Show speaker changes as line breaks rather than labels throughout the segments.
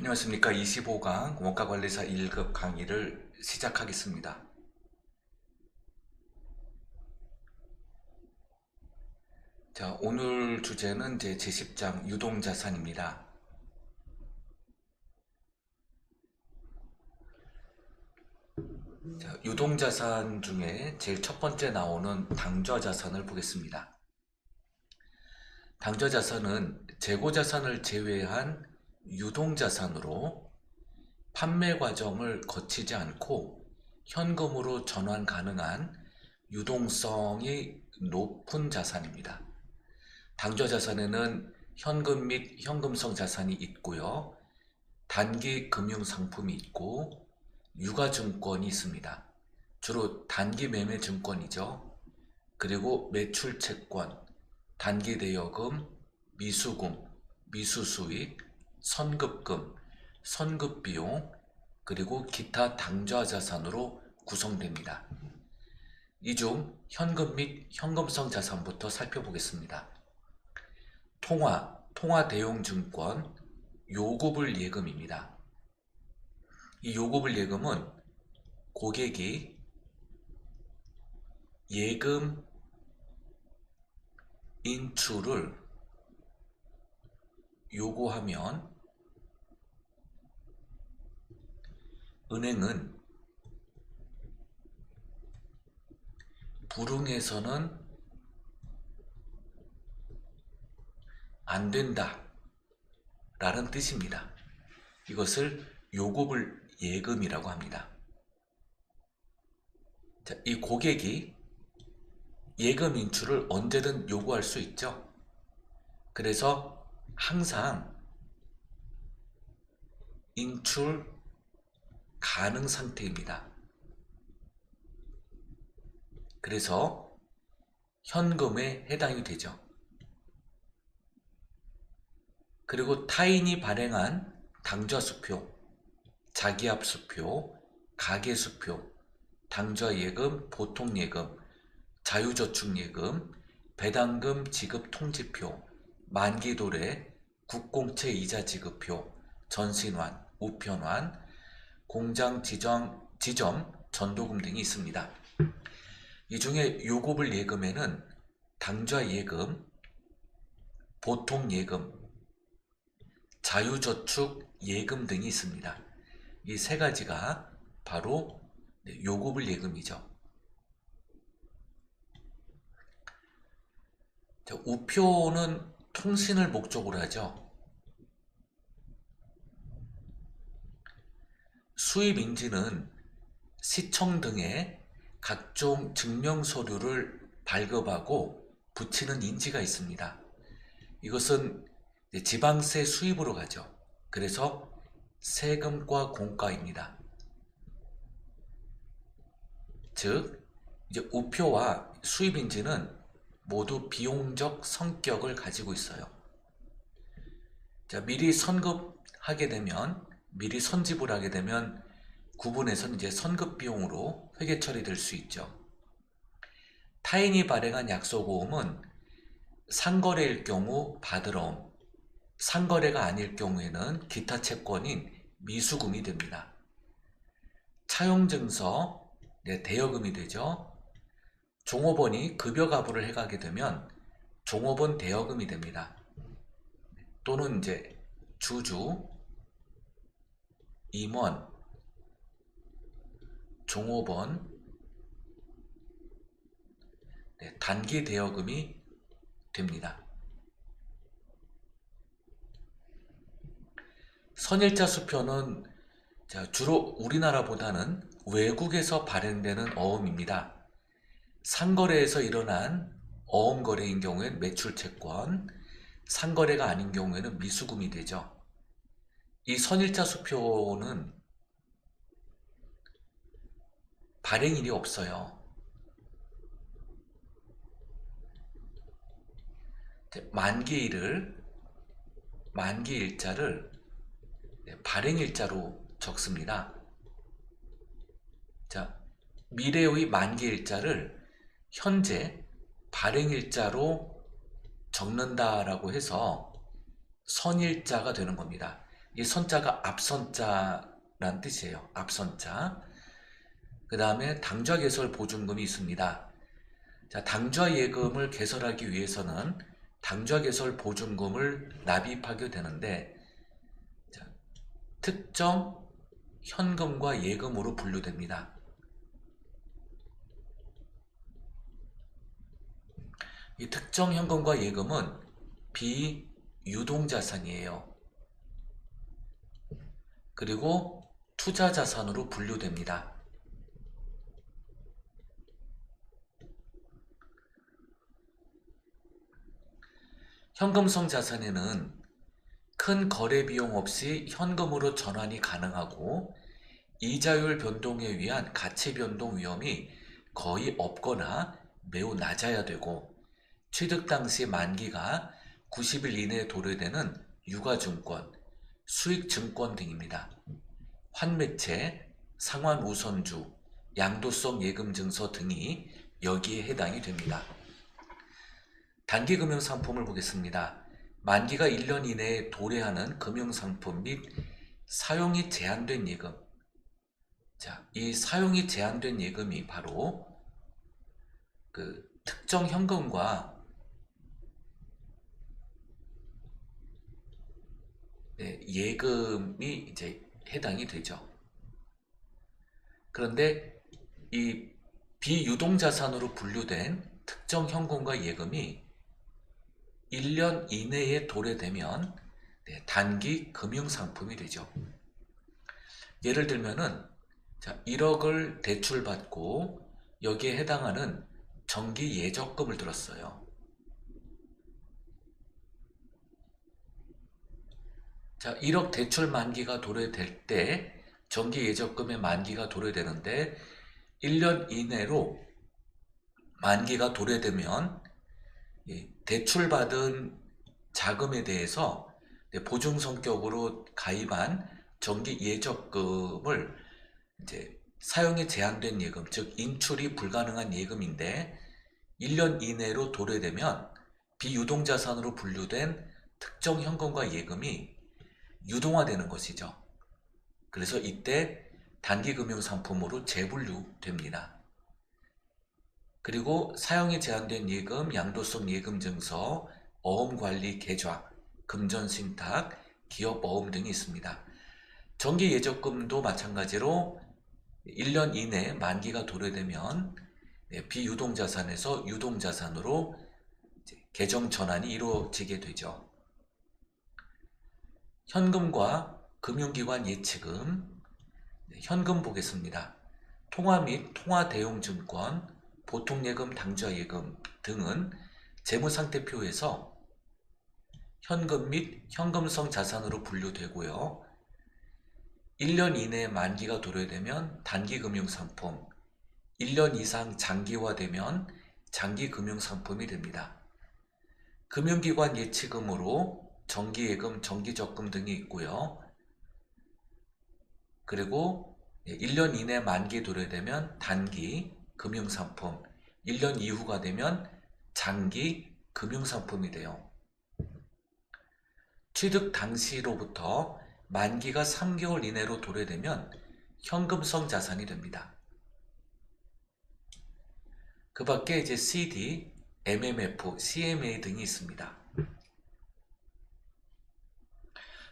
안녕하십니까. 25강 원가관리사 1급 강의를 시작하겠습니다. 자, 오늘 주제는 제10장 유동자산입니다. 자, 유동자산 중에 제일 첫 번째 나오는 당좌자산을 보겠습니다. 당좌자산은 재고자산을 제외한 유동자산으로 판매 과정을 거치지 않고 현금으로 전환 가능한 유동성이 높은 자산입니다. 당좌자산에는 현금 및 현금성 자산이 있고요. 단기 금융상품이 있고 유가증권이 있습니다. 주로 단기 매매 증권이죠. 그리고 매출채권, 단기대여금, 미수금, 미수수익, 선급금, 선급비용, 그리고 기타 당좌자산으로 구성됩니다. 이 중 현금 및 현금성 자산부터 살펴보겠습니다. 통화대용증권, 요구불 예금입니다. 이 요구불 예금은 고객이 예금 인출을 요구하면 은행은 불응해서는 안 된다 라는 뜻입니다. 이것을 요구불 예금이라고 합니다. 자, 이 고객이 예금 인출을 언제든 요구할 수 있죠. 그래서 항상 인출 가능 상태입니다. 그래서 현금에 해당이 되죠. 그리고 타인이 발행한 당좌수표, 자기압수표, 가계수표, 당좌예금, 보통예금, 자유저축예금, 배당금 지급 통지표, 만기도래, 국공채 이자 지급표, 전신환, 우편환, 공장 지점, 전도금 등이 있습니다. 이 중에 요구불 예금에는 당좌예금, 보통예금, 자유저축 예금 등이 있습니다. 이 세 가지가 바로 요구불 예금이죠. 우표는 통신을 목적으로 하죠. 수입인지는 시청 등의 각종 증명서류를 발급하고 붙이는 인지가 있습니다. 이것은 지방세 수입으로 가죠. 그래서 세금과 공과입니다. 즉, 이제 우표와 수입인지는 모두 비용적 성격을 가지고 있어요. 자, 미리 선지불 하게 되면 구분해서 이제 선급 비용으로 회계 처리될 수 있죠. 타인이 발행한 약소보험은 상거래일 경우 받으러옴, 상거래가 아닐 경우에는 기타 채권인 미수금이 됩니다. 차용증서, 대여금이 되죠. 종업원이 급여 가부를 해가게 되면 종업원 대여금이 됩니다. 또는 이제 주주, 임원, 종업원, 단기 대여금이 됩니다. 선일자 수표는 주로 우리나라보다는 외국에서 발행되는 어음입니다. 상거래에서 일어난 어음거래인 경우에는 매출채권, 상거래가 아닌 경우에는 미수금이 되죠. 이 선일자 수표는 발행일이 없어요. 만기일자를 발행일자로 적습니다. 자, 미래의 만기일자를 현재 발행일자로 적는다라고 해서 선일자가 되는 겁니다. 이 선자가 앞선자란 뜻이에요. 앞선자. 그 다음에 당좌 개설 보증금이 있습니다. 자, 당좌 예금을 개설하기 위해서는 당좌 개설 보증금을 납입하게 되는데, 자, 특정 현금과 예금으로 분류됩니다. 이 특정 현금과 예금은 비유동자산이에요. 그리고 투자자산으로 분류됩니다. 현금성 자산에는 큰 거래 비용 없이 현금으로 전환이 가능하고 이자율 변동에 의한 가치 변동 위험이 거의 없거나 매우 낮아야 되고, 취득 당시 만기가 90일 이내에 도래되는 유가증권, 수익증권 등입니다. 환매채, 상환우선주, 양도성 예금증서 등이 여기에 해당이 됩니다. 단기금융상품을 보겠습니다. 만기가 1년 이내에 도래하는 금융상품 및 사용이 제한된 예금. 자, 이 사용이 제한된 예금이 바로 그 특정 현금과 예금이 이제 해당이 되죠. 그런데 이 비유동자산으로 분류된 특정 현금과 예금이 1년 이내에 도래되면 단기 금융상품이 되죠. 예를 들면은, 자, 1억을 대출받고 여기에 해당하는 정기 예적금을 들었어요. 자, 1억 대출 만기가 도래될 때 정기 예적금의 만기가 도래되는데 1년 이내로 만기가 도래되면 대출받은 자금에 대해서 보증 성격으로 가입한 정기 예적금을 이제 사용이 제한된 예금, 즉 인출이 불가능한 예금인데 1년 이내로 도래되면 비유동자산으로 분류된 특정 현금과 예금이 유동화되는 것이죠. 그래서 이때 단기금융상품으로 재분류됩니다. 그리고 사용이 제한된 예금, 양도성 예금증서, 어음관리 계좌, 금전신탁, 기업어음 등이 있습니다. 정기 예적금도 마찬가지로 1년 이내 만기가 도래되면 비유동자산에서 유동자산으로 계정 전환이 이루어지게 되죠. 현금과 금융기관 예치금, 현금 보겠습니다. 통화 및 통화대용증권, 보통예금, 당좌예금 등은 재무상태표에서 현금 및 현금성 자산으로 분류되고요. 1년 이내에 만기가 도래되면 단기금융상품, 1년 이상 장기화되면 장기금융상품이 됩니다. 금융기관 예치금으로 정기예금, 정기적금 등이 있고요. 그리고 1년 이내 만기 도래되면 단기 금융상품, 1년 이후가 되면 장기 금융상품이 돼요. 취득 당시로부터 만기가 3개월 이내로 도래되면 현금성 자산이 됩니다. 그 밖에 이제 CD, MMF, CMA 등이 있습니다.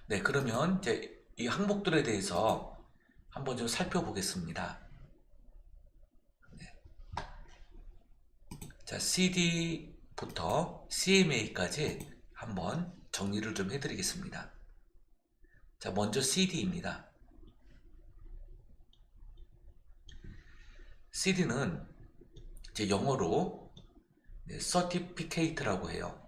네, 그러면 이제 이 항목들에 대해서 한번 좀 살펴보겠습니다. 네. 자, CD부터 CMA까지 한번 정리를 좀 해드리겠습니다. 자, 먼저 CD입니다. CD는 이제 영어로 Certificate라고 해요.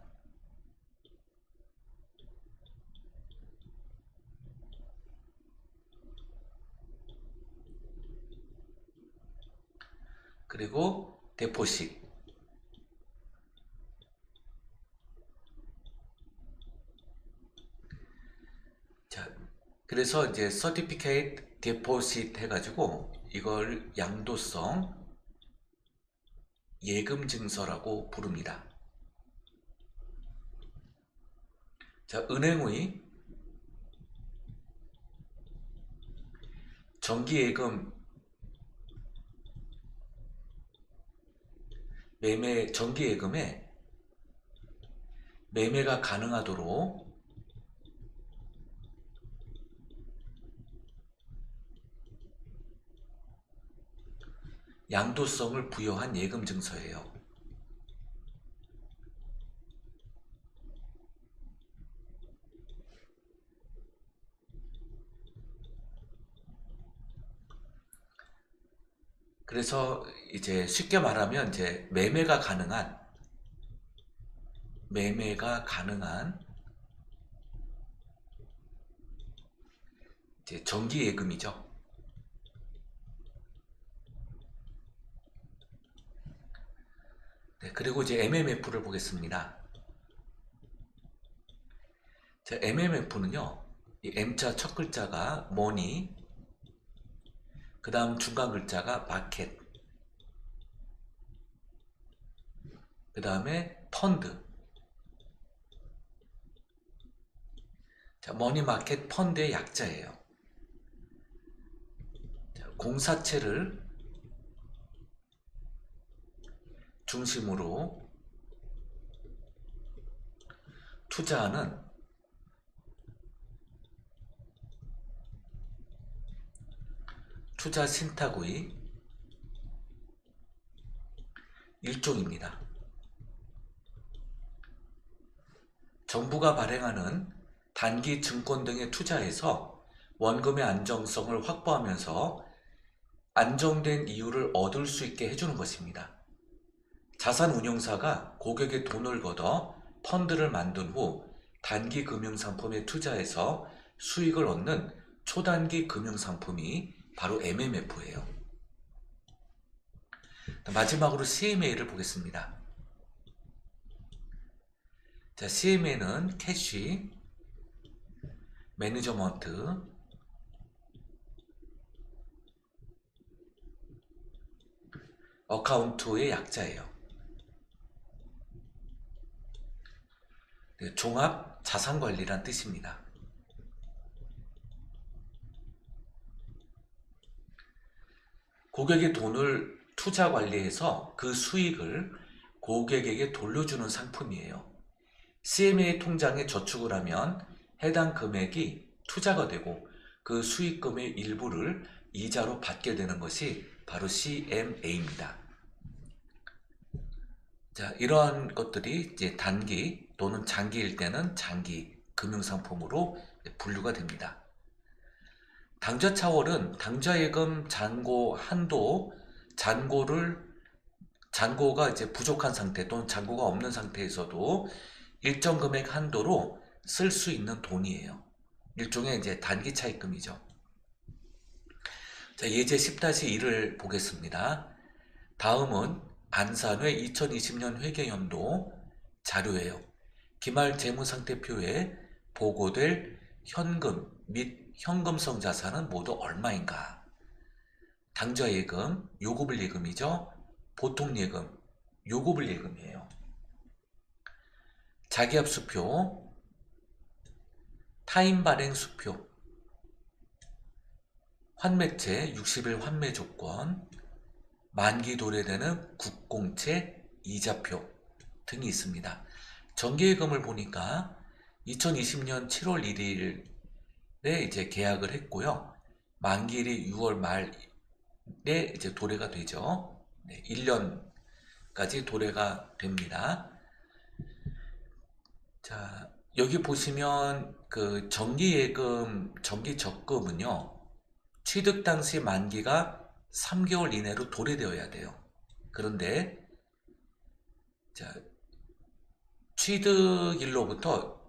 그리고 Deposit. 자, 그래서 이제 Certificate, Deposit 해가지고 이걸 양도성 예금 증서라고 부릅니다. 자, 은행의 정기예금 정기예금에 매매가 가능하도록 양도성을 부여한 예금 증서예요. 그래서 이제 쉽게 말하면 이제 매매가 가능한 이제 정기예금이죠. 네, 그리고 이제 MMF를 보겠습니다. 자, MMF는요, 이 M자 첫 글자가 머니, 그 다음 중간 글자가 마켓, 그 다음에 펀드. 자, 머니 마켓 펀드의 약자예요. 자, 공사채를 중심으로 투자하는 투자 신탁의 일종입니다. 정부가 발행하는 단기 증권 등에 투자해서 원금의 안정성을 확보하면서 안정된 이율을 얻을 수 있게 해주는 것입니다. 자산운용사가 고객의 돈을 걷어 펀드를 만든 후 단기 금융상품에 투자해서 수익을 얻는 초단기 금융상품이 바로 MMF예요. 마지막으로 CMA를 보겠습니다. 자, CMA는 캐시, 매니저먼트, 어카운트의 약자예요. 네, 종합 자산관리란 뜻입니다. 고객의 돈을 투자 관리해서 그 수익을 고객에게 돌려주는 상품이에요. CMA 통장에 저축을 하면 해당 금액이 투자가 되고 그 수익금의 일부를 이자로 받게 되는 것이 바로 CMA입니다. 자, 이러한 것들이 이제 단기 또는 장기일 때는 장기 금융상품으로 분류가 됩니다. 당좌 차월은 당좌예금 잔고 한도, 잔고가 이제 부족한 상태 또는 잔고가 없는 상태에서도 일정 금액 한도로 쓸 수 있는 돈이에요. 일종의 이제 단기 차입금이죠. 자, 예제 10-1을 보겠습니다. 다음은 안산회 2020년 회계연도 자료예요. 기말 재무상태표에 보고될 현금 및 현금성 자산은 모두 얼마인가? 당좌예금, 요구불 예금이죠. 보통예금, 요구불 예금이에요. 자기압 수표, 타임 발행 수표, 환매채 60일 환매 조건, 만기 도래되는 국공채 이자표 등이 있습니다. 정기예금을 보니까 2020년 7월 1일에 이제 계약을 했고요. 만기일이 6월 말에 이제 도래가 되죠. 네, 1년까지 도래가 됩니다. 자, 여기 보시면 그 정기예금, 정기적금은요, 취득 당시 만기가 3개월 이내로 도래되어야 돼요. 그런데 자, 취득일로부터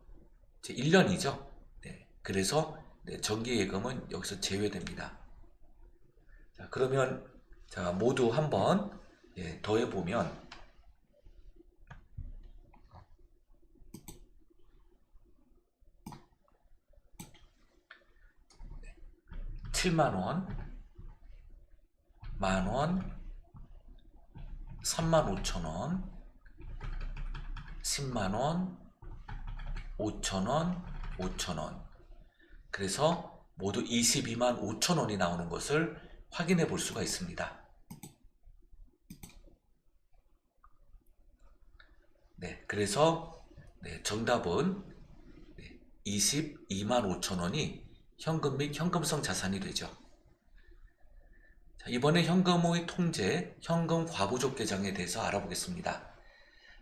1년이죠. 네, 그래서 네, 정기예금은 여기서 제외됩니다. 자, 그러면 자, 모두 한번 더해보면 7만원, 만원, 35,000원, 10만원, 5,000원, 5,000원. 그래서 모두 22만 5천 원이 나오는 것을 확인해 볼 수가 있습니다. 네, 그래서 정답은 22만 5천 원이 현금 및 현금성 자산이 되죠. 자, 이번에 현금의 통제, 현금 과부족 계정에 대해서 알아보겠습니다.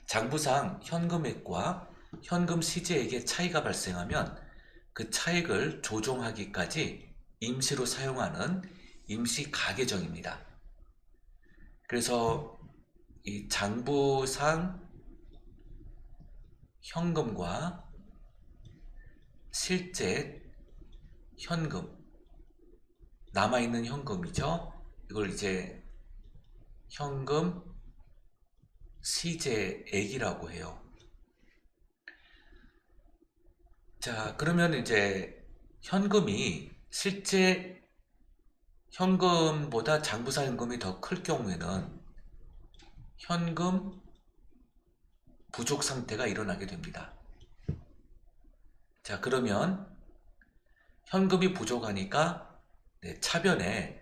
장부상 현금액과 현금 시제액의 차이가 발생하면 그 차액을 조정하기까지 임시로 사용하는 임시 가계정입니다. 그래서 이 장부상 현금과 실제 현금, 남아있는 현금이죠. 이걸 이제 현금 시제액이라고 해요. 자, 그러면 이제 현금이 실제 현금보다 장부상 현금이 더 클 경우에는 현금 부족 상태가 일어나게 됩니다. 자, 그러면 현금이 부족하니까 차변에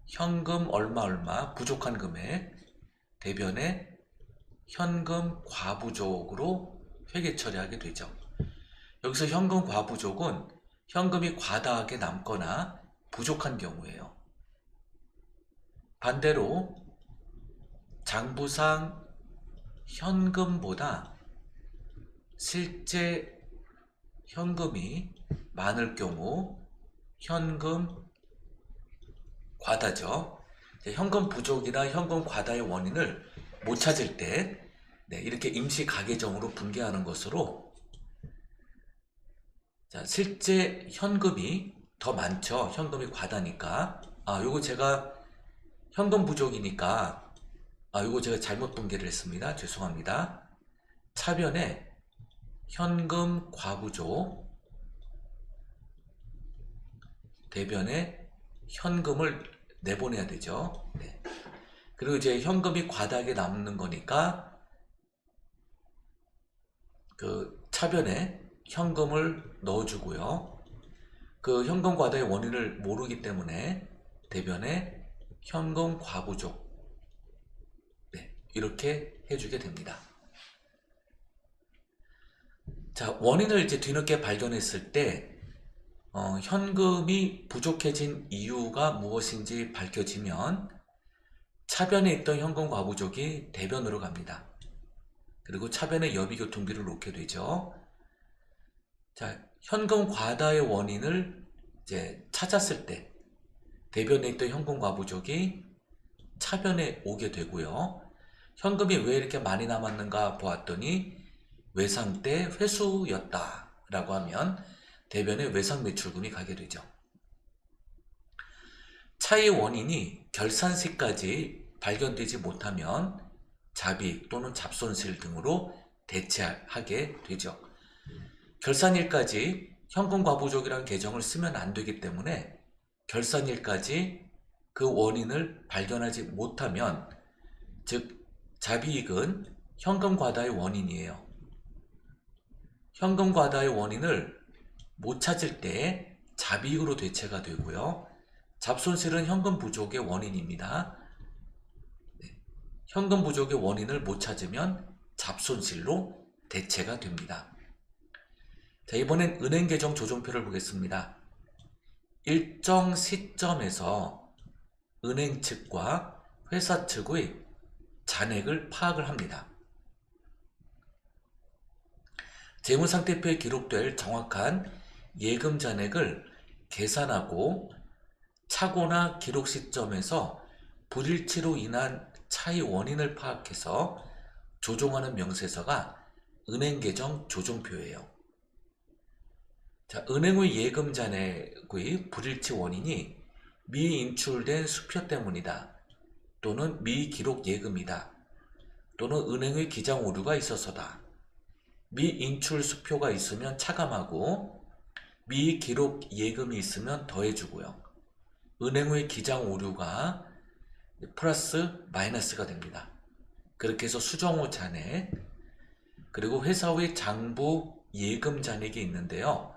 현금 얼마 부족한 금액 대변에 현금 과부족으로 회계 처리하게 되죠. 여기서 현금 과부족은 현금이 과다하게 남거나 부족한 경우예요. 반대로 장부상 현금보다 실제 현금이 많을 경우 현금 과다죠. 현금 부족이나 현금 과다의 원인을 못 찾을 때 이렇게 임시 가계정으로 분개하는 것으로, 자, 실제 현금이 더 많죠. 현금이 과다니까. 요거 제가 현금 부족이니까 요거 제가 잘못 분개를 했습니다. 죄송합니다. 차변에 현금 과부족 대변에 현금을 내보내야 되죠. 그리고 이제 현금이 과다하게 남는 거니까 그 차변에 현금을 넣어주고요. 그 현금 과다의 원인을 모르기 때문에 대변에 현금 과부족 이렇게 해주게 됩니다. 자, 원인을 이제 뒤늦게 발견했을 때 현금이 부족해진 이유가 무엇인지 밝혀지면 차변에 있던 현금 과부족이 대변으로 갑니다. 그리고 차변에 여비교통비를 놓게 되죠. 자, 현금 과다의 원인을 이제 찾았을 때 대변에 있던 현금 과부족이 차변에 오게 되고요. 현금이 왜 이렇게 많이 남았는가 보았더니 외상 때 회수였다 라고 하면 대변에 외상 매출금이 가게 되죠. 차이의 원인이 결산시까지 발견되지 못하면 자비 또는 잡손실 등으로 대체하게 되죠. 결산일까지 현금 과부족이라는 계정을 쓰면 안 되기 때문에 결산일까지 그 원인을 발견하지 못하면, 즉 자비익은 현금 과다의 원인이에요. 현금 과다의 원인을 못 찾을 때 자비익으로 대체가 되고요. 잡손실은 현금 부족의 원인입니다. 현금 부족의 원인을 못 찾으면 잡손실로 대체가 됩니다. 자, 이번엔 은행 계정 조정표를 보겠습니다. 일정 시점에서 은행 측과 회사 측의 잔액을 파악을 합니다. 재무상태표에 기록될 정확한 예금 잔액을 계산하고 착오나 기록 시점에서 불일치로 인한 차이 원인을 파악해서 조정하는 명세서가 은행계정 조정표예요. 자, 은행의 예금 잔액의 불일치 원인이 미인출된 수표 때문이다, 또는 미기록 예금이다, 또는 은행의 기장 오류가 있어서다. 미인출 수표가 있으면 차감하고 미기록 예금이 있으면 더해주고요. 은행의 기장 오류가 플러스 마이너스가 됩니다. 그렇게 해서 수정후 잔액, 그리고 회사의 장부 예금 잔액이 있는데요.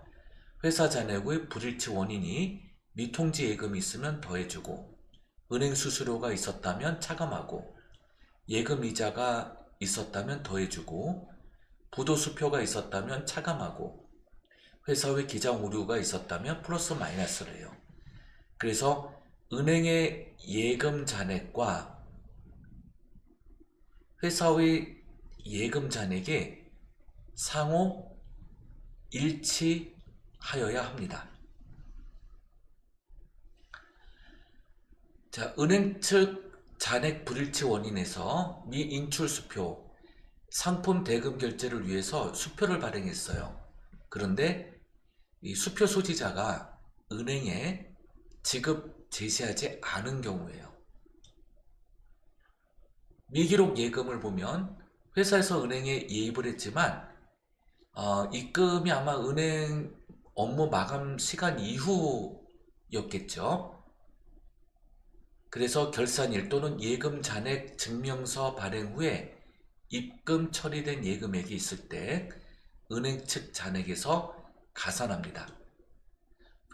회사 잔액의 불일치 원인이 미통지 예금이 있으면 더해주고, 은행 수수료가 있었다면 차감하고, 예금 이자가 있었다면 더해주고, 부도수표가 있었다면 차감하고, 회사의 기장 오류가 있었다면 플러스 마이너스를 해요. 그래서 은행의 예금 잔액과 회사의 예금 잔액이 상호 일치하여야 합니다. 자, 은행 측 잔액 불일치 원인에서 미인출 수표, 상품 대금 결제를 위해서 수표를 발행했어요. 그런데 이 수표 소지자가 은행에 지급 제시하지 않은 경우에요. 미기록 예금을 보면 회사에서 은행에 예입을 했지만 입금이 아마 은행 업무 마감 시간 이후였겠죠. 그래서 결산일 또는 예금 잔액 증명서 발행 후에 입금 처리된 예금액이 있을 때 은행 측 잔액에서 가산합니다.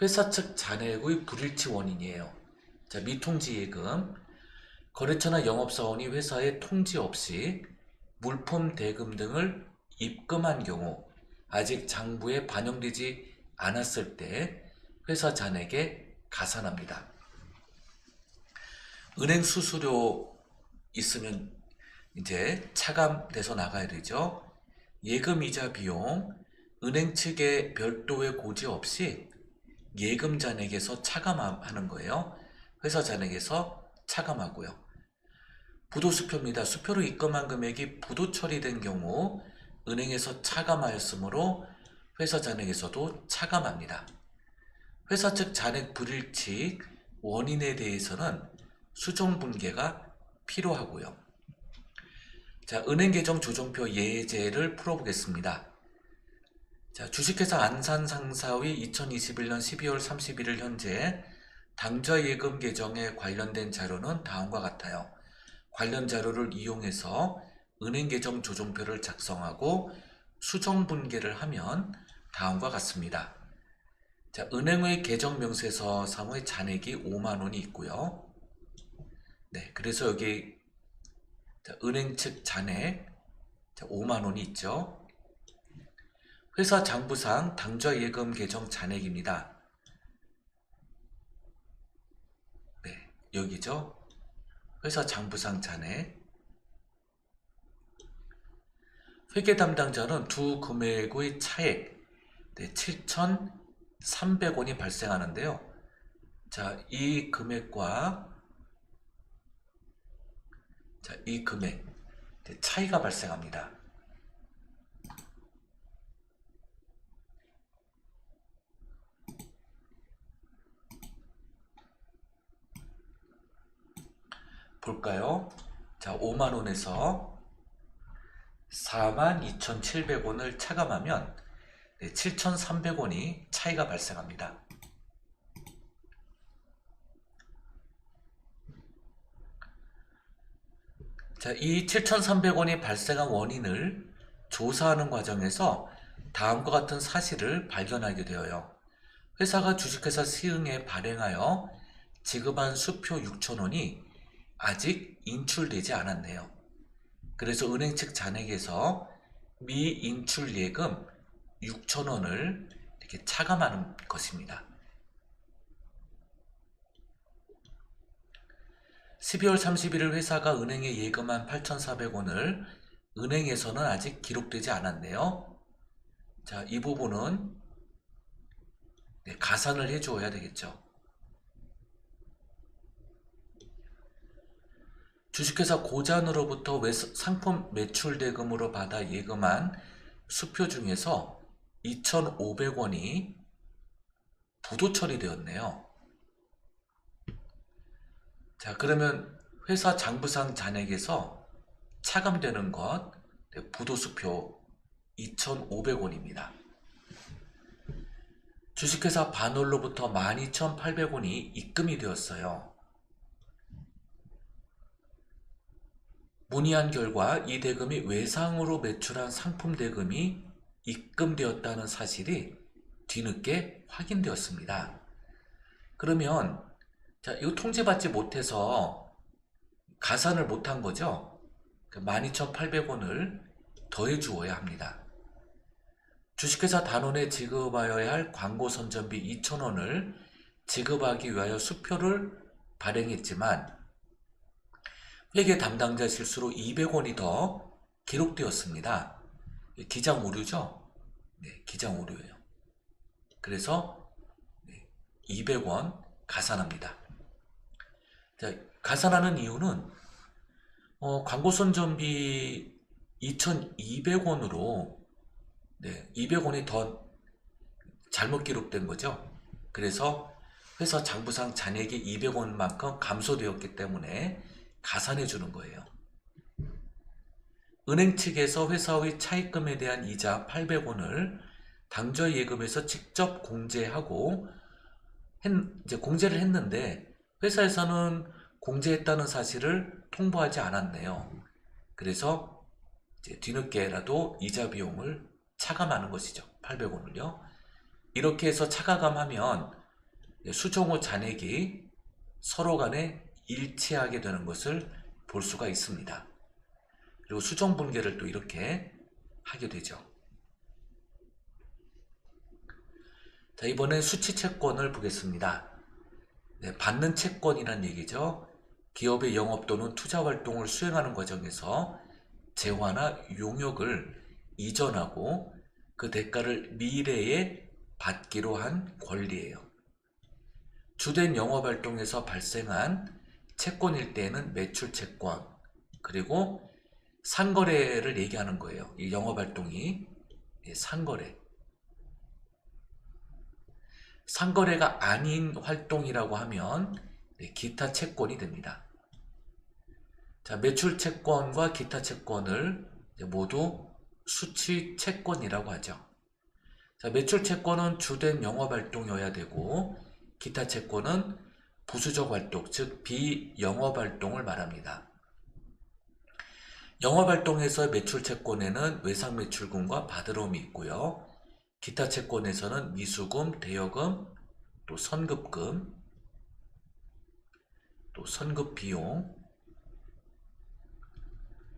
회사 측 잔액의 불일치 원인이에요. 자, 미통지 예금. 거래처나 영업사원이 회사에 통지 없이 물품 대금 등을 입금한 경우 아직 장부에 반영되지 않았을 때 회사 잔액에 가산합니다. 은행 수수료 있으면 이제 차감돼서 나가야 되죠. 예금 이자 비용, 은행 측에 별도의 고지 없이 예금 잔액에서 차감하는 거예요. 회사 잔액에서 차감하고요. 부도수표입니다. 수표로 입금한 금액이 부도 처리된 경우 은행에서 차감하였으므로 회사 잔액에서도 차감합니다. 회사 측 잔액 불일치 원인에 대해서는 수정 분개가 필요하고요. 자, 은행 계정 조정표 예제를 풀어보겠습니다. 자, 주식회사 안산상사의 2021년 12월 31일 현재 당좌 예금 계정에 관련된 자료는 다음과 같아요. 관련 자료를 이용해서 은행 계정 조정표를 작성하고 수정 분개를 하면 다음과 같습니다. 자, 은행의 계정 명세서 상의 잔액이 5만 원이 있고요. 네, 그래서 여기 은행 측 잔액 5만 원이 있죠. 회사 장부상 당좌 예금 계정 잔액입니다. 네, 여기죠. 회사 장부상 잔액. 회계 담당자는 두 금액의 차액 7,300원이 발생하는데요. 자, 이 금액과 이 금액 차이가 발생합니다. 볼까요? 자, 5만원에서 42,700원을 차감하면 7,300원이 차이가 발생합니다. 자, 이 7,300원이 발생한 원인을 조사하는 과정에서 다음과 같은 사실을 발견하게 되어요. 회사가 주식회사 시흥에 발행하여 지급한 수표 6,000원이 아직 인출되지 않았네요. 그래서 은행 측 잔액에서 미인출 예금 6,000원을 이렇게 차감하는 것입니다. 12월 31일 회사가 은행에 예금한 8,400원을 은행에서는 아직 기록되지 않았네요. 자, 이 부분은 가산을 해줘야 되겠죠. 주식회사 고잔으로부터 상품 매출 대금으로 받아 예금한 수표 중에서 2,500원이 부도 처리되었네요. 자, 그러면 회사 장부상 잔액에서 차감되는 것 부도수표 2,500원입니다. 주식회사 반월로부터 12,800원이 입금이 되었어요. 문의한 결과 이 대금이 외상으로 매출한 상품 대금이 입금되었다는 사실이 뒤늦게 확인되었습니다. 그러면 자, 이거 통지받지 못해서 가산을 못한 거죠? 12,800원을 더해 주어야 합니다. 주식회사 단원에 지급하여야 할 광고 선전비 2,000원을 지급하기 위하여 수표를 발행했지만 회계 담당자 실수로 200원이 더 기록되었습니다. 기장 오류죠? 네, 기장 오류예요. 그래서 200원 가산합니다. 자, 가산하는 이유는 광고 선전비 2,200원으로 200원이 더 잘못 기록된 거죠. 그래서 회사 장부상 잔액이 200원만큼 감소되었기 때문에 가산해 주는 거예요. 은행 측에서 회사의 차입금에 대한 이자 800원을 당좌 예금에서 직접 공제하고 이제 공제를 했는데 회사에서는 공제했다는 사실을 통보하지 않았네요. 그래서 이제 뒤늦게라도 이자 비용을 차감하는 것이죠. 800원을요. 이렇게 해서 차감하면 수정 후 잔액이 서로 간에 일치하게 되는 것을 볼 수가 있습니다. 그리고 수정 분계를 또 이렇게 하게 되죠. 자, 이번엔 수취 채권을 보겠습니다. 받는 채권이란 얘기죠. 기업의 영업 또는 투자 활동을 수행하는 과정에서 재화나 용역을 이전하고 그 대가를 미래에 받기로 한 권리예요. 주된 영업활동에서 발생한 채권일 때에는 매출채권, 그리고 상거래를 얘기하는 거예요. 이 영업활동이 상거래. 상거래가 아닌 활동이라고 하면 기타 채권이 됩니다. 자, 매출채권과 기타 채권을 모두 수취채권이라고 하죠. 자, 매출채권은 주된 영업활동이어야 되고 기타 채권은 부수적 활동, 즉 비영업활동을 말합니다. 영업활동에서의 매출채권에는 외상매출금과 바드러움이 있고요. 기타 채권에서는 미수금, 대여금, 또 선급금, 또 선급비용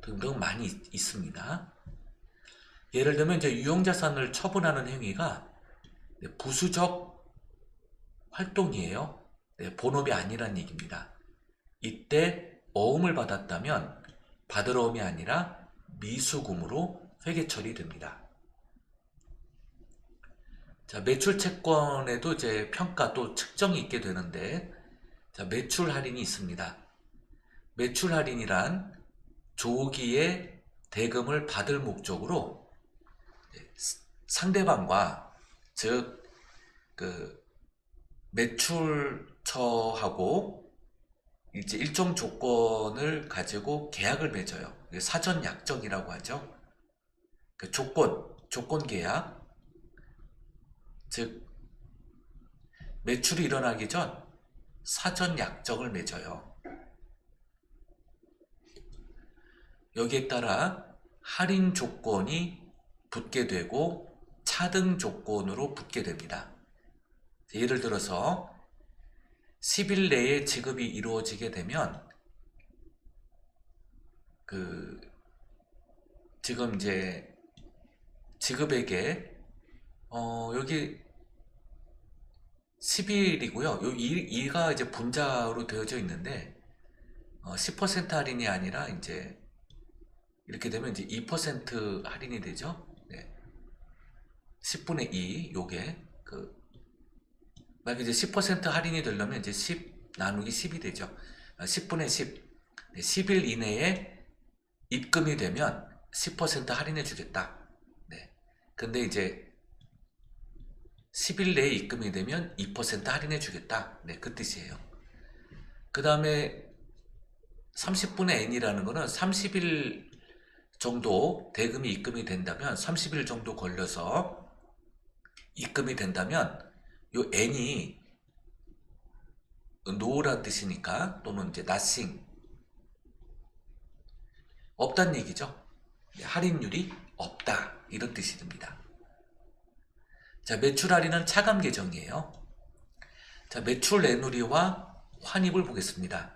등등 많이 있습니다. 예를 들면 이제 유형자산을 처분하는 행위가 부수적 활동이에요. 본업이 아니란 얘기입니다. 이때 어음을 받았다면 바드러움이 아니라 미수금으로 회계 처리됩니다. 자, 매출 채권에도 이제 평가 또 측정이 있게 되는데, 자, 매출 할인이 있습니다. 매출 할인이란 조기에 대금을 받을 목적으로 상대방과 즉 매출처하고 이제 일정 조건을 가지고 계약을 맺어요. 사전 약정이라고 하죠. 조건 계약. 즉 매출이 일어나기 전 사전 약정을 맺어요. 여기에 따라 할인 조건이 붙게 되고 차등 조건으로 붙게 됩니다. 예를 들어서 10일 내에 지급이 이루어지게 되면 지금 이제 지급액에 여기 10일이고요. 요 2가 이제 분자로 되어져 있는데 10% 할인이 아니라 이제 이렇게 되면 이제 2% 할인이 되죠. 네. 10분의 2 요게 만약에 이제 10% 할인이 되려면 이제 10 나누기 10이 되죠. 10분의 10. 네, 10일 이내에 입금이 되면 10% 할인해 주겠다. 네. 근데 이제 10일 내에 입금이 되면 2% 할인해 주겠다. 네, 그 뜻이에요. 그 다음에 30분의 n이라는 거는 30일 정도 대금이 입금이 된다면 30일 정도 걸려서 입금이 된다면 요 n이 no란 뜻이니까 또는 이제 nothing 없다는 얘기죠. 할인율이 없다 이런 뜻이 됩니다. 자, 매출 할인은 차감 계정이에요. 자, 매출 애누리와 환입을 보겠습니다.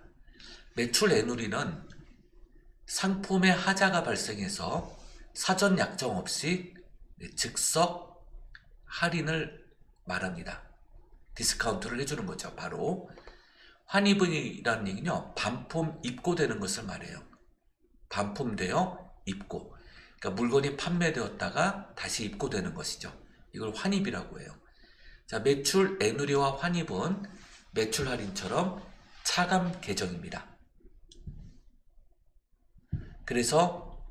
매출 애누리는 상품의 하자가 발생해서 사전 약정 없이 즉석 할인을 말합니다. 디스카운트를 해주는 거죠. 바로 환입이라는 얘기는요, 반품 입고되는 것을 말해요. 반품되어 입고, 그러니까 물건이 판매되었다가 다시 입고되는 것이죠. 이걸 환입이라고 해요. 자, 매출 애누리와 환입은 매출 할인처럼 차감 계정입니다. 그래서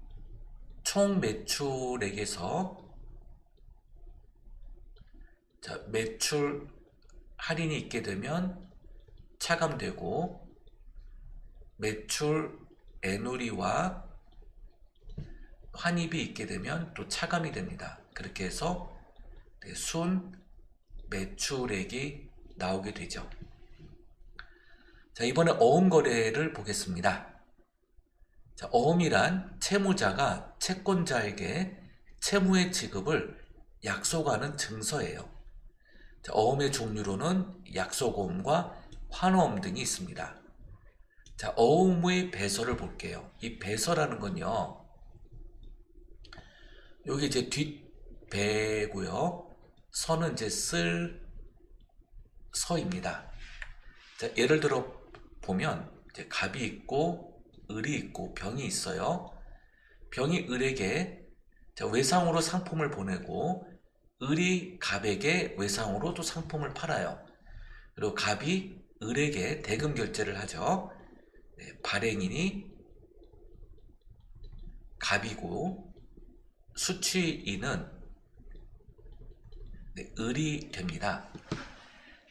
총 매출액에서 자, 매출 할인이 있게 되면 차감되고, 매출 애누리와 환입이 있게 되면 또 차감이 됩니다. 그렇게 해서 순 매출액이 나오게 되죠. 자, 이번에 어음 거래를 보겠습니다. 자, 어음이란 채무자가 채권자에게 채무의 지급을 약속하는 증서예요. 자, 어음의 종류로는 약속어음과 환어음 등이 있습니다. 자, 어음의 배서를 볼게요. 이 배서라는 건요, 여기 이제 뒷배고요. 서는 이제 쓸 서입니다. 자, 예를 들어 보면 이제 갑이 있고 을이 있고 병이 있어요. 병이 을에게 자, 외상으로 상품을 보내고, 을이 갑에게 외상으로 또 상품을 팔아요. 그리고 갑이 을에게 대금 결제를 하죠. 네, 발행인이 갑이고 수취인은 네, 을이 됩니다.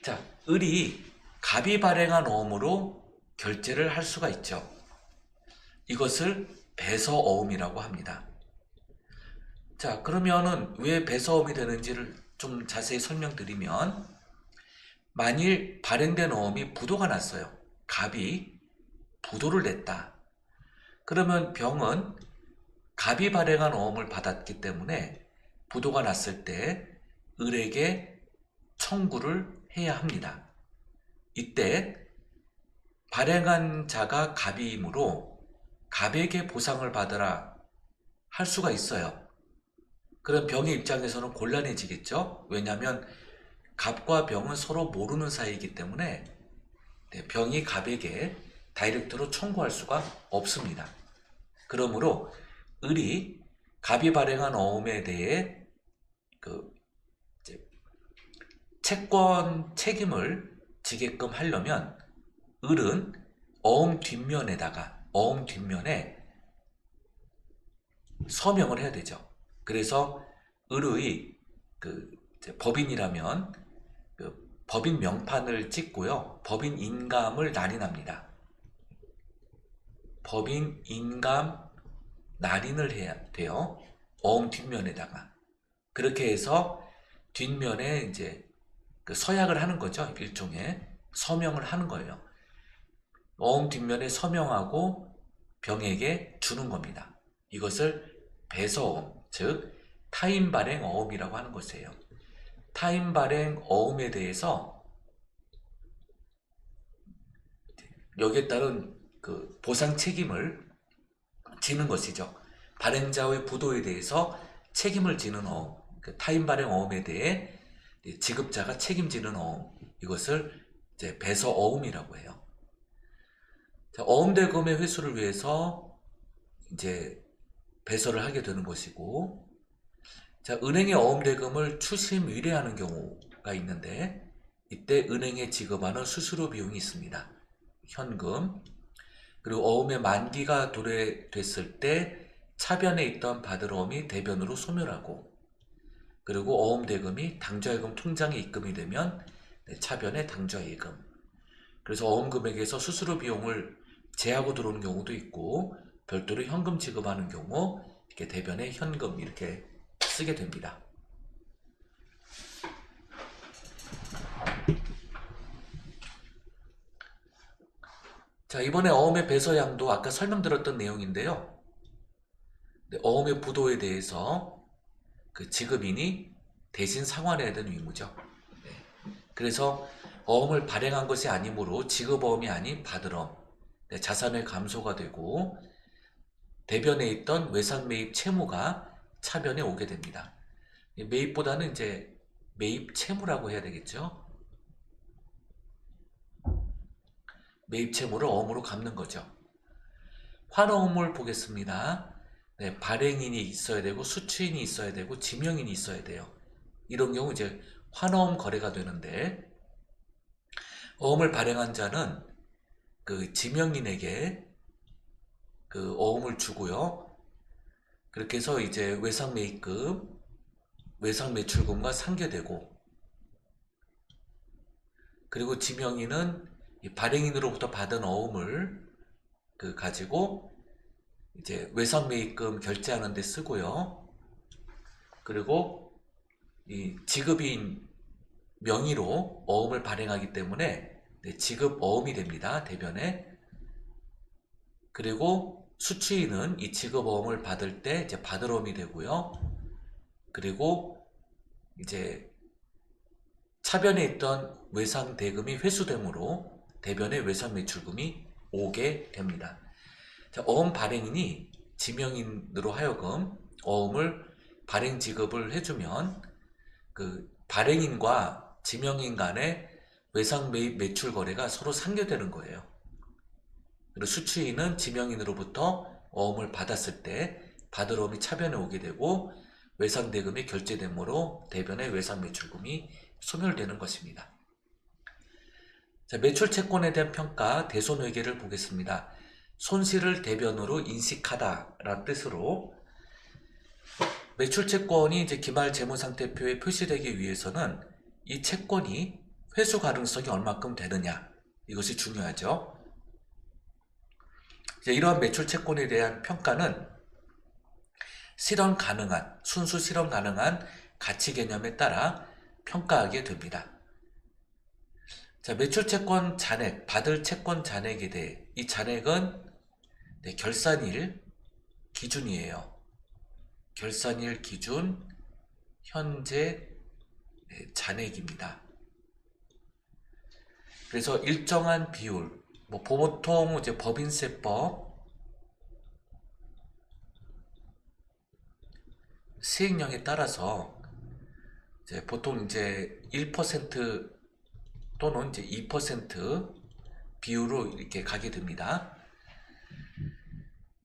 자, 을이 갑이 발행한 어음으로 결제를 할 수가 있죠. 이것을 배서어음이라고 합니다. 자, 그러면은 왜 배서어음이 되는지를 좀 자세히 설명드리면, 만일 발행된 어음이 부도가 났어요. 갑이 부도를 냈다. 그러면 병은 갑이 발행한 어음을 받았기 때문에 부도가 났을 때 을에게 청구를 해야 합니다. 이때 발행한 자가 갑이므로 갑에게 보상을 받으라 할 수가 있어요. 그럼 병의 입장에서는 곤란해지겠죠? 왜냐하면 갑과 병은 서로 모르는 사이이기 때문에 병이 갑에게 다이렉트로 청구할 수가 없습니다. 그러므로 을이 갑이 발행한 어음에 대해 채권 책임을 지게끔 하려면 을은 어음 뒷면에 서명을 해야 되죠. 그래서 을의 법인이라면 법인 명판을 찍고요. 법인 인감을 날인합니다. 법인 인감 날인을 해야 돼요. 어음 뒷면에다가. 그렇게 해서 뒷면에 이제 서약을 하는 거죠. 일종의 서명을 하는 거예요. 어음 뒷면에 서명하고 병에게 주는 겁니다. 이것을 배서어음, 즉 타인 발행 어음이라고 하는 것이에요. 타인 발행 어음에 대해서 여기에 따른 보상 책임을 지는 것이죠. 발행자의 부도에 대해서 책임을 지는 어음, 타인 발행 어음에 대해 지급자가 책임지는 어음, 이것을 이제 배서어음이라고 해요. 자, 어음 대금의 회수를 위해서 이제 배서를 하게 되는 것이고, 자, 은행의 어음 대금을 추심 위례하는 경우가 있는데, 이때 은행에 지급하는 수수료 비용이 있습니다. 현금. 그리고 어음의 만기가 도래됐을 때 차변에 있던 받을 어음이 대변으로 소멸하고, 그리고 어음 대금이 당좌예금 통장에 입금이 되면 차변에 당좌예금. 그래서 어음 금액에서 수수료 비용을 제하고 들어오는 경우도 있고, 별도로 현금 지급하는 경우 이렇게 대변에 현금 이렇게 쓰게 됩니다. 자, 이번에 어음의 배서양도 아까 설명드렸던 내용인데요. 어음의 부도에 대해서 지급인이 대신 상환해야 되는 의무죠. 네. 그래서 어음을 발행한 것이 아니므로 지급어음이 아닌 받을어음, 네, 자산의 감소가 되고 대변에 있던 외상매입 채무가 차변에 오게 됩니다. 매입보다는 이제 매입 채무라고 해야 되겠죠. 매입 채무를 어음으로 갚는 거죠. 환어음을 보겠습니다. 네, 발행인이 있어야 되고 수취인이 있어야 되고 지명인이 있어야 돼요. 이런 경우 이제 환어음 거래가 되는데, 어음을 발행한 자는 그 지명인에게 그 어음을 주고요. 그렇게 해서 이제 외상매입금, 외상매출금과 상계되고, 그리고 지명인은 이 발행인으로부터 받은 어음을 그 가지고 이제 외상매입금 결제하는 데 쓰고요. 그리고 이 지급인 명의로 어음을 발행하기 때문에 지급 어음이 됩니다. 대변에. 그리고 수취인은 이 지급 어음을 받을 때 이제 받을 어음이 되고요. 그리고 이제 차변에 있던 외상 대금이 회수되므로 대변에 외상 매출금이 오게 됩니다. 자, 어음 발행인이 지명인으로 하여금 어음을 발행 지급을 해주면 그 발행인과 지명인 간의 외상 매입 매출 거래가 서로 상쇄되는 거예요. 그리고 수취인은 지명인으로부터 어음을 받았을 때 받을 어음이 차변에 오게 되고 외상 대금이 결제되므로 대변의 외상 매출금이 소멸되는 것입니다. 자, 매출 채권에 대한 평가 대손회계를 보겠습니다. 손실을 대변으로 인식하다 라는 뜻으로 매출 채권이 이제 기말 재무상태표에 표시되기 위해서는 이 채권이 회수 가능성이 얼마큼 되느냐, 이것이 중요하죠. 이제 이러한 매출 채권에 대한 평가는 실현 가능한, 순수 실현 가능한 가치 개념에 따라 평가하게 됩니다. 자, 매출 채권 잔액, 받을 채권 잔액에 대해, 이 잔액은 결산일 기준이에요. 결산일 기준 현재 잔액입니다. 그래서 일정한 비율, 뭐 보통 이제 법인세법 시행령에 따라서 이제 보통 이제 1% 또는 이제 2% 비율로 이렇게 가게 됩니다.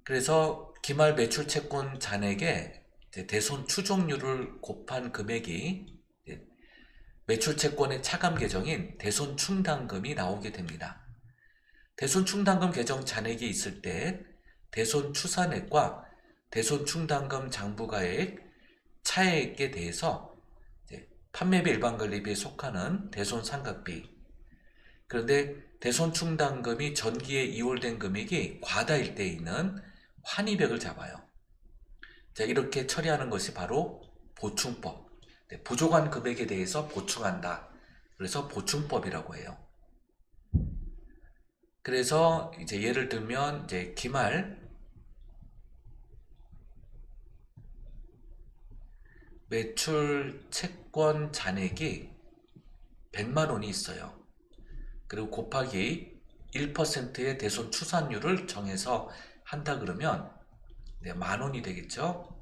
그래서 기말 매출 채권 잔액에 대손 추종률을 곱한 금액이 매출 채권의 차감 계정인 대손 충당금이 나오게 됩니다. 대손 충당금 계정 잔액이 있을 때 대손 추산액과 대손 충당금 장부가액 차액에 대해서 판매비 일반관리비에 속하는 대손 상각비, 그런데 대손 충당금이 전기에 이월된 금액이 과다일 때 있는 환입액을 잡아요. 자, 이렇게 처리하는 것이 바로 보충법. 부족한 금액에 대해서 보충한다. 그래서 보충법이라고 해요. 그래서 이제 예를 들면 이제 기말 매출 채권 잔액이 100만 원이 있어요. 그리고 곱하기 1%의 대손 추산율을 정해서 한다 그러면 만 원이 되겠죠.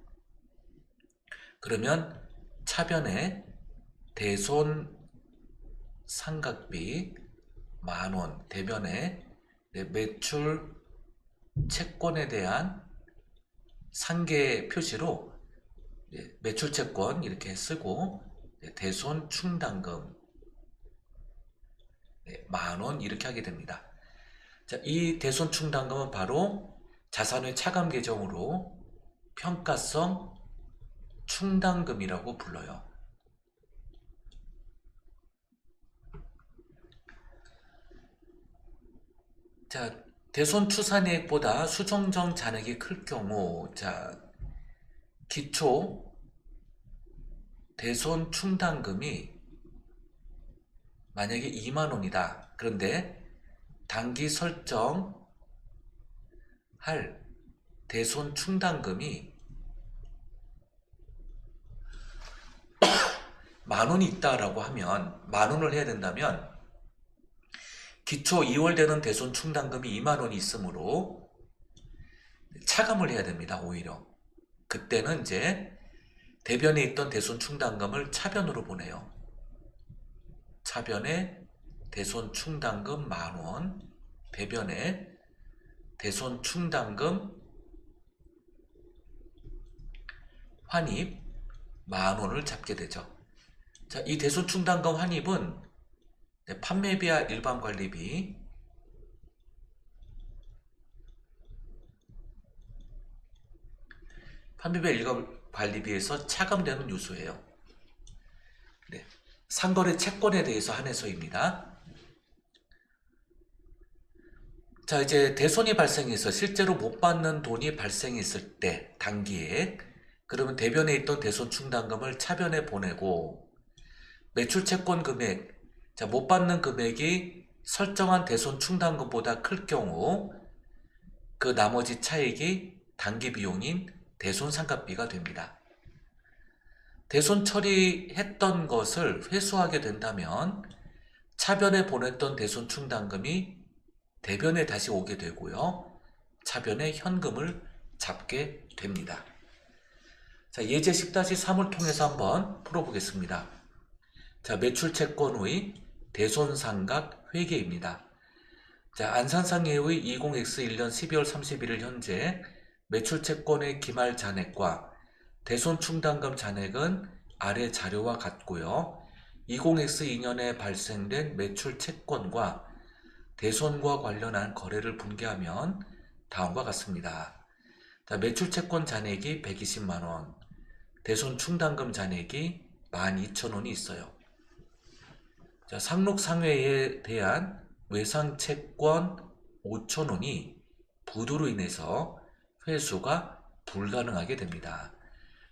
그러면 차변에 대손 상각비 만 원, 대변에 매출 채권에 대한 상계 표시로 매출 채권 이렇게 쓰고 대손 충당금 만 원 이렇게 하게 됩니다. 자, 이 대손 충당금은 바로 자산의 차감 계정으로 평가성 충당금이라고 불러요. 자, 대손 추산액보다 수정정 잔액이 클 경우, 자, 기초 대손 충당금이 만약에 2만 원이다. 그런데 단기 설정할 대손 충당금이 10,000원이 있다라고 하면 10,000원을 해야 된다면 기초 2월 되는 대손 충당금이 20,000원이 있으므로 차감을 해야 됩니다. 오히려 그때는 이제 대변에 있던 대손 충당금을 차변으로 보내요. 차변에 대손 충당금 10,000원, 대변에 대손 충당금 환입 10,000원을 잡게 되죠. 자, 이 대손 충당금 환입은 판매비와 일반 관리비, 판매비와 일반 관리비에서 차감되는 요소예요. 네. 상거래 채권에 대해서 한해서입니다. 자, 이제 대손이 발생해서 실제로 못 받는 돈이 발생했을 때 단기에 그러면 대변에 있던 대손 충당금을 차변에 보내고 매출 채권 금액, 자, 못 받는 금액이 설정한 대손 충당금보다 클 경우 그 나머지 차익이 단기 비용인 대손 상각비가 됩니다. 대손 처리했던 것을 회수하게 된다면 차변에 보냈던 대손 충당금이 대변에 다시 오게 되고요. 차변에 현금을 잡게 됩니다. 자, 예제 10-3을 통해서 한번 풀어보겠습니다. 자, 매출채권의 대손상각 회계입니다. 자, 안산상해의 20X1년 12월 31일 현재 매출채권의 기말 잔액과 대손충당금 잔액은 아래 자료와 같고요. 20X2년에 발생된 매출채권과 대손과 관련한 거래를 분개하면 다음과 같습니다. 자, 매출채권 잔액이 120만원, 대손충당금 잔액이 12,000원이 있어요. 자, 상록상회에 대한 외상채권 5,000원이 부도로 인해서 회수가 불가능하게 됩니다.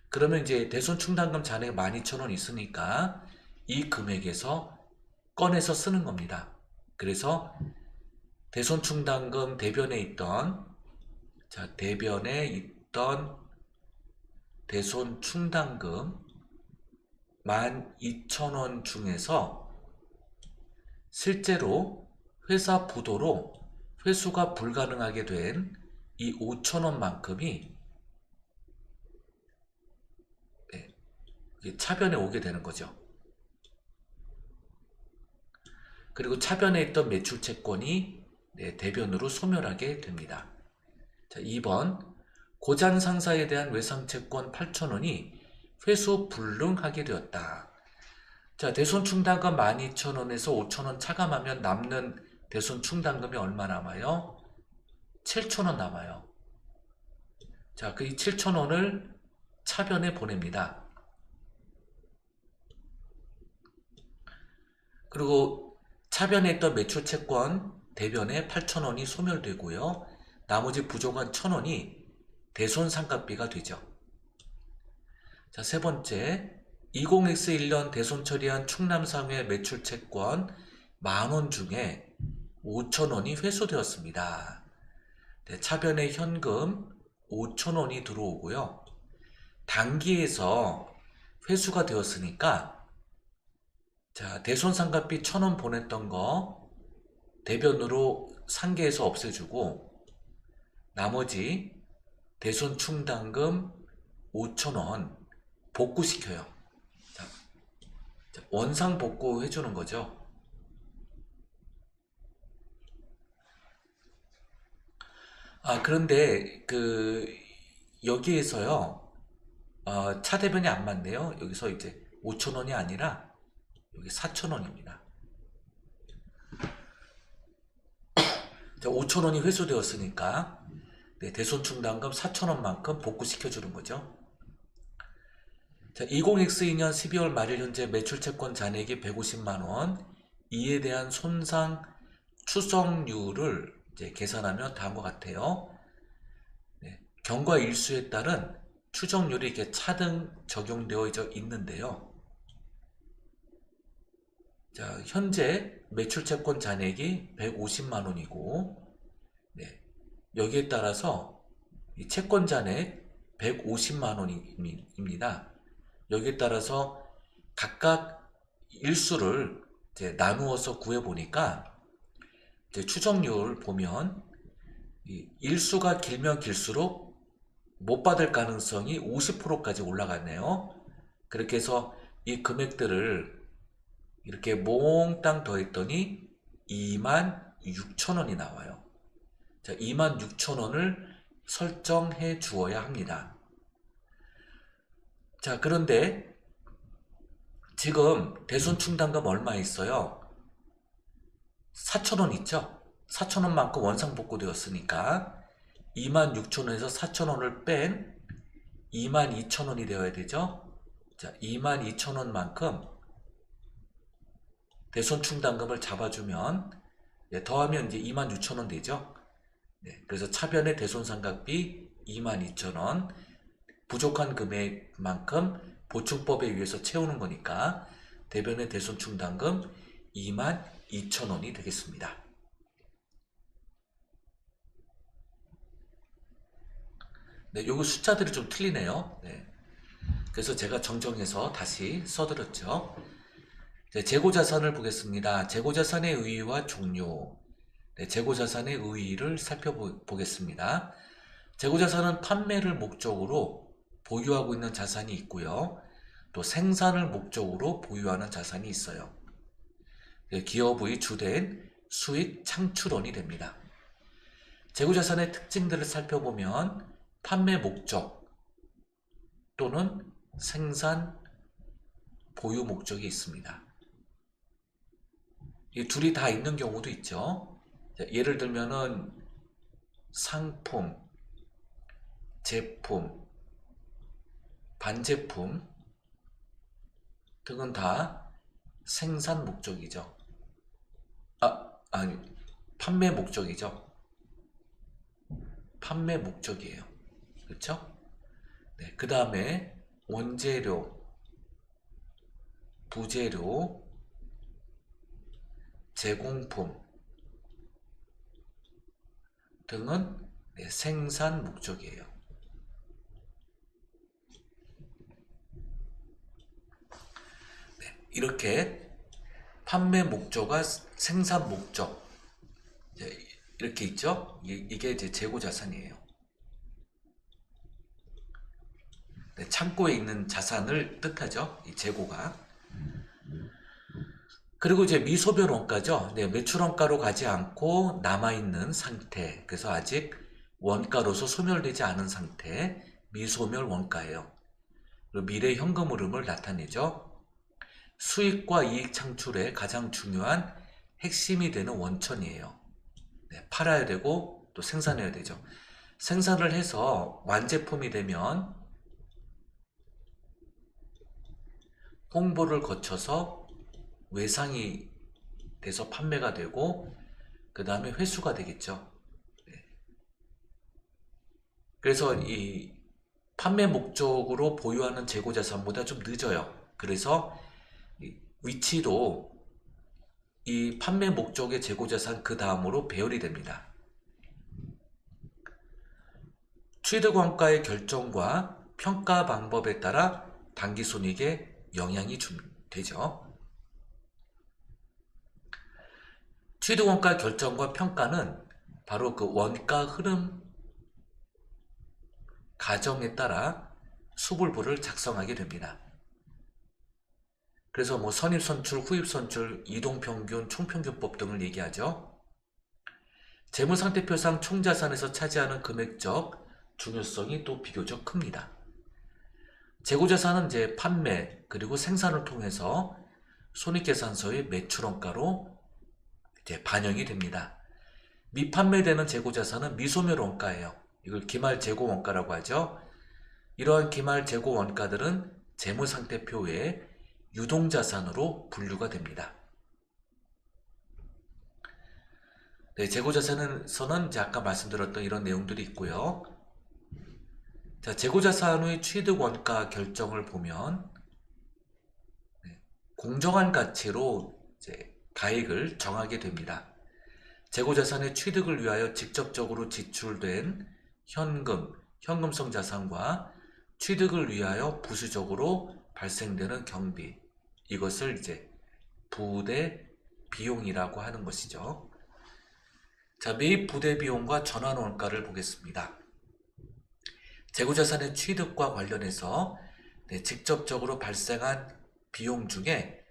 그러면 이제 대손충당금 잔액 12,000원 있으니까 이 금액에서 꺼내서 쓰는 겁니다. 그래서 대손충당금 대변에 있던, 자, 대변에 있던 대손충당금 12,000원 중에서 실제로 회사 부도로 회수가 불가능하게 된 이 5,000원만큼이 차변에 오게 되는 거죠. 그리고 차변에 있던 매출채권이 대변으로 소멸하게 됩니다. 자, 2번 고잔 상사에 대한 외상채권 8,000원이 회수 불능하게 되었다. 자, 대손충당금 12,000원에서 5,000원 차감하면 남는 대손충당금이 얼마 남아요? 7,000원 남아요. 자, 그 7,000원을 차변에 보냅니다. 그리고 차변에 있던 매출채권 대변에 8,000원이 소멸되고요. 나머지 부족한 1,000원이 대손상각비가 되죠. 자, 세 번째 20X1년 대손 처리한 충남상회 매출채권 10,000원 중에 5,000원이 회수되었습니다. 네, 차변에 현금 5,000원이 들어오고요. 단기에서 회수가 되었으니까 자, 대손상각비 1,000원 보냈던 거 대변으로 상계해서 없애주고 나머지 대손충당금 5,000원 복구시켜요. 자, 원상 복구해주는 거죠. 그런데 여기에서요, 차 대변이 안 맞네요. 여기서 이제 5,000원이 아니라 여기 4,000원입니다. 자, 5,000원이 회수되었으니까 대손충당금 4,000원만큼 복구시켜주는 거죠. 자, 20X2년 12월 말일 현재 매출채권 잔액이 150만원, 이에 대한 손상 추성률을 이제 계산하면 다음과 같아요. 경과 일수에 따른 추정률이 이렇게 차등 적용되어 있는데요. 자, 현재 매출채권 잔액이 150만원이고, 여기에 따라서 이 채권 잔액 150만원입니다. 여기에 따라서 각각 일수를 이제 나누어서 구해 보니까 이제 추정률 보면 이 일수가 길면 길수록 못 받을 가능성이 50%까지 올라갔네요. 그렇게 해서 이 금액들을 이렇게 몽땅 더했더니 26,000원이 나와요. 자, 26,000원을 설정해 주어야 합니다. 자, 그런데 지금 대손충당금 얼마 있어요? 4,000원 있죠? 4,000원만큼 원상복구되었으니까 26,000원에서 4,000원을 뺀 22,000원이 되어야 되죠? 자, 22,000원만큼 대손충당금을 잡아주면 더하면 이제 26,000원 되죠? 네, 그래서 차변의 대손상각비 22,000원, 부족한 금액만큼 보충법에 의해서 채우는 거니까 대변의 대손충당금 22,000원이 되겠습니다. 네, 요거 숫자들이 좀 틀리네요. 네. 그래서 제가 정정해서 다시 써드렸죠. 네, 재고자산을 보겠습니다. 재고자산의 의의와 종류. 네, 재고자산의 의의를 살펴보겠습니다. 재고자산은 판매를 목적으로 보유하고 있는 자산이 있고요. 또 생산을 목적으로 보유하는 자산이 있어요. 네, 기업의 주된 수익 창출원이 됩니다. 재고자산의 특징들을 살펴보면 판매 목적 또는 생산 보유 목적이 있습니다. 이 둘이 다 있는 경우도 있죠. 자, 예를 들면은 상품, 제품, 반제품 등은 다 생산 목적이죠. 아니, 판매 목적이죠. 판매 목적이에요. 그렇죠? 네, 그 다음에 원재료, 부재료, 제공품 등은 생산 목적이에요. 네, 이렇게 판매 목적과 생산 목적 이렇게 있죠. 이게 이제 재고자산이에요. 네, 창고에 있는 자산을 뜻하죠. 이 재고가. 그리고 이제 미소멸 원가죠. 네, 매출 원가로 가지 않고 남아있는 상태. 그래서 아직 원가로서 소멸되지 않은 상태. 미소멸 원가예요. 그리고 미래 현금 흐름을 나타내죠. 수익과 이익 창출의 가장 중요한 핵심이 되는 원천이에요. 네, 팔아야 되고 또 생산해야 되죠. 생산을 해서 완제품이 되면 홍보를 거쳐서 외상이 돼서 판매가 되고 그 다음에 회수가 되겠죠. 네. 그래서 이 판매 목적으로 보유하는 재고자산보다 좀 늦어요. 그래서 위치도 이 판매 목적의 재고자산 그 다음으로 배열이 됩니다. 취득원가의 결정과 평가 방법에 따라 당기순이익에 영향이 되죠. 취득원가 결정과 평가는 바로 그 원가 흐름 가정에 따라 수불부를 작성하게 됩니다. 그래서 뭐 선입선출, 후입선출, 이동평균, 총평균법 등을 얘기하죠. 재무상태표상 총자산에서 차지하는 금액적 중요성이 또 비교적 큽니다. 재고자산은 이제 판매 그리고 생산을 통해서 손익계산서의 매출원가로 이제 반영이 됩니다. 미판매되는 재고자산은 미소멸 원가예요. 이걸 기말재고원가라고 하죠. 이러한 기말재고원가들은 재무상태표의 유동자산으로 분류가 됩니다. 네, 재고자산에서는 이제 아까 말씀드렸던 이런 내용들이 있고요. 자, 재고자산의 취득원가 결정을 보면 공정한 가치로 이제 가액을 정하게 됩니다. 재고자산의 취득을 위하여 직접적으로 지출된 현금성 자산과 취득을 위하여 부수적으로 발생되는 경비, 이것을 이제 부대 비용이라고 하는 것이죠. 자, 매입 부대 비용과 전환 원가를 보겠습니다. 재고자산의 취득과 관련해서 직접적으로 발생한 비용 중에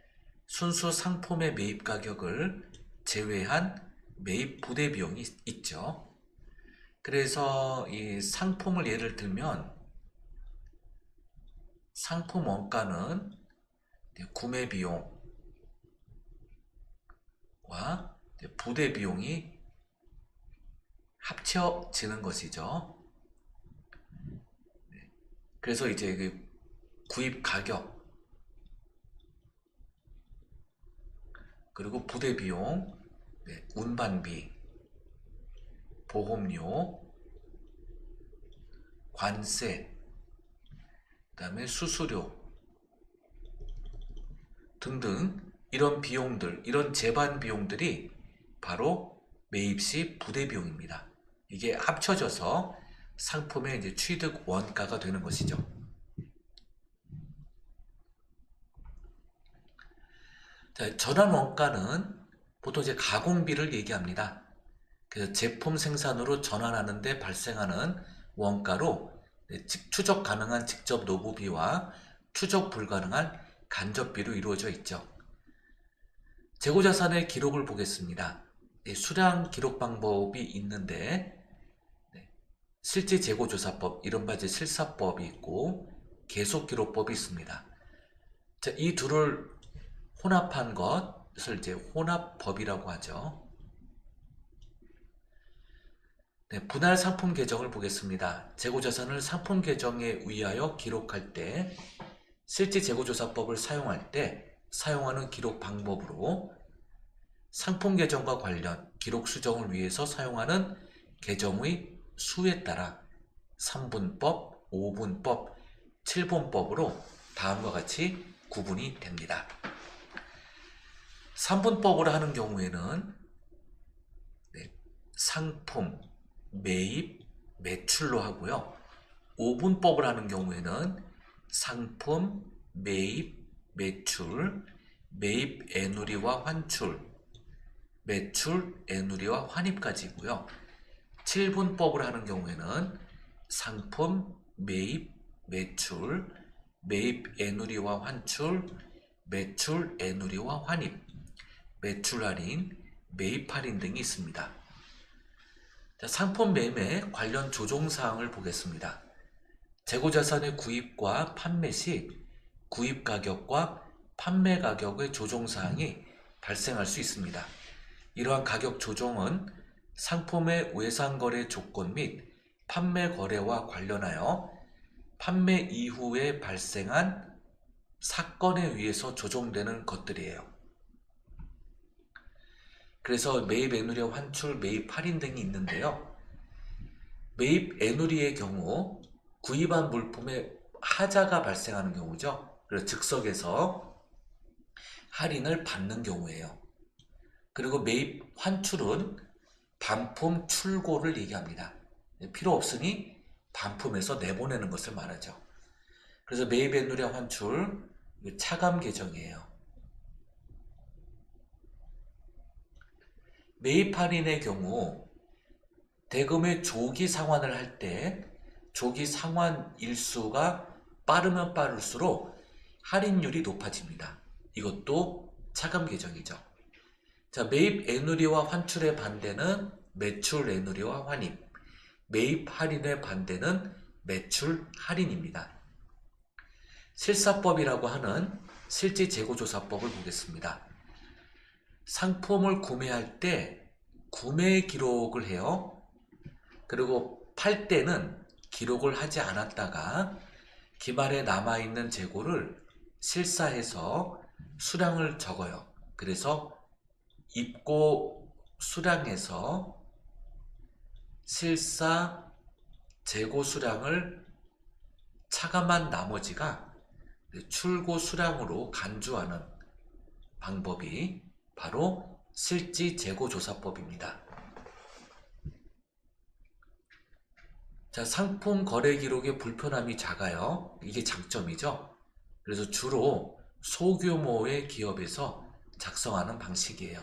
순수 상품의 매입 가격을 제외한 매입 부대 비용이 있죠. 그래서 이 상품을 예를 들면 상품 원가는 구매 비용과 부대 비용이 합쳐지는 것이죠. 그래서 이제 그 구입 가격 그리고 부대 비용, 운반비, 보험료, 관세, 그 다음에 수수료 등등 이런 비용들, 이런 제반 비용들이 바로 매입 시 부대 비용입니다. 이게 합쳐져서 상품의 이제 취득 원가가 되는 것이죠. 자, 전환 원가는 보통 이제 가공비를 얘기합니다. 그래서 제품 생산으로 전환하는데 발생하는 원가로 추적 가능한 직접 노무비와 추적 불가능한 간접비로 이루어져 있죠. 재고자산의 기록을 보겠습니다. 수량 기록 방법이 있는데 실제 재고조사법, 이른바 이제 실사법이 있고 계속기록법이 있습니다. 자, 이 둘을 혼합한 것을 이제 혼합법이라고 하죠. 분할 상품 계정을 보겠습니다. 재고자산을 상품 계정에 의하여 기록할 때 실제 재고조사법을 사용할 때 사용하는 기록 방법으로 상품 계정과 관련 기록 수정을 위해서 사용하는 계정의 수에 따라 3분법, 5분법, 7분법으로 다음과 같이 구분이 됩니다. 3분법으로 하는 경우에는 상품, 매입, 매출로 하고요. 5분법을 하는 경우에는 상품, 매입, 매출, 매입 애누리와 환출, 매출 애누리와 환입까지고요. 7분법을 하는 경우에는 상품, 매입, 매출, 매입 애누리와 환출, 매출 애누리와 환입, 매출 할인, 매입 할인 등이 있습니다. 자, 상품 매매 관련 조정사항을 보겠습니다. 재고자산의 구입과 판매 시 구입 가격과 판매 가격의 조정사항이 발생할 수 있습니다. 이러한 가격 조정은 상품의 외상거래 조건 및 판매 거래와 관련하여 판매 이후에 발생한 사건에 의해서 조정되는 것들이에요. 그래서 매입 애누리와 환출, 매입 할인 등이 있는데요. 매입 애누리의 경우 구입한 물품에 하자가 발생하는 경우죠. 그래서 즉석에서 할인을 받는 경우예요. 그리고 매입 환출은 반품 출고를 얘기합니다. 필요 없으니 반품해서 내보내는 것을 말하죠. 그래서 매입 애누리와 환출 차감 계정이에요. 매입 할인의 경우 대금의 조기 상환을 할 때 조기 상환 일수가 빠르면 빠를수록 할인율이 높아집니다. 이것도 차감 계정이죠. 자, 매입 애누리와 환출의 반대는 매출 애누리와 환입, 매입 할인의 반대는 매출 할인입니다. 실사법이라고 하는 실제 재고조사법을 보겠습니다. 상품을 구매할 때 구매 기록을 해요. 그리고 팔 때는 기록을 하지 않았다가 기말에 남아있는 재고를 실사해서 수량을 적어요. 그래서 입고 수량에서 실사 재고 수량을 차감한 나머지가 출고 수량으로 간주하는 방법이 바로 실지 재고조사법입니다. 자, 상품 거래 기록의 불편함이 작아요. 이게 장점이죠. 그래서 주로 소규모의 기업에서 작성하는 방식이에요.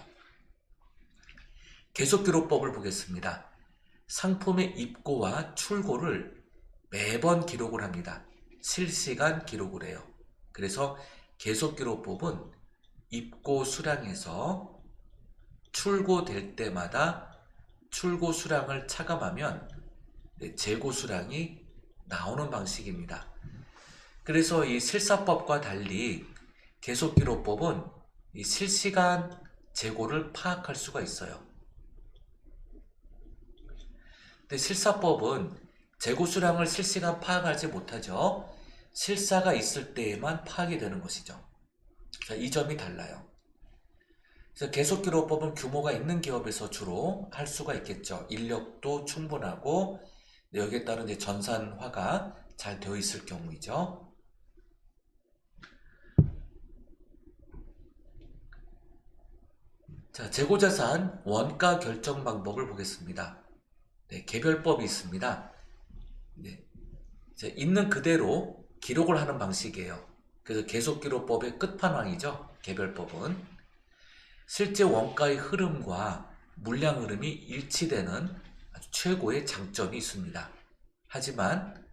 계속기록법을 보겠습니다. 상품의 입고와 출고를 매번 기록을 합니다. 실시간 기록을 해요. 그래서 계속기록법은 입고 수량에서 출고될 때마다 출고 수량을 차감하면 재고 수량이 나오는 방식입니다. 그래서 이 실사법과 달리 계속기록법은 이 실시간 재고를 파악할 수가 있어요. 근데 실사법은 재고 수량을 실시간 파악하지 못하죠. 실사가 있을 때에만 파악이 되는 것이죠. 자, 이 점이 달라요. 그래서 계속기록법은 규모가 있는 기업에서 주로 할 수가 있겠죠. 인력도 충분하고 여기에 따른 이제 전산화가 잘 되어 있을 경우이죠. 자, 재고자산 원가 결정 방법을 보겠습니다. 네, 개별법이 있습니다. 네, 있는 그대로 기록을 하는 방식이에요. 그래서 계속기록법의 끝판왕이죠. 개별법은 실제 원가의 흐름과 물량 흐름이 일치되는 아주 최고의 장점이 있습니다. 하지만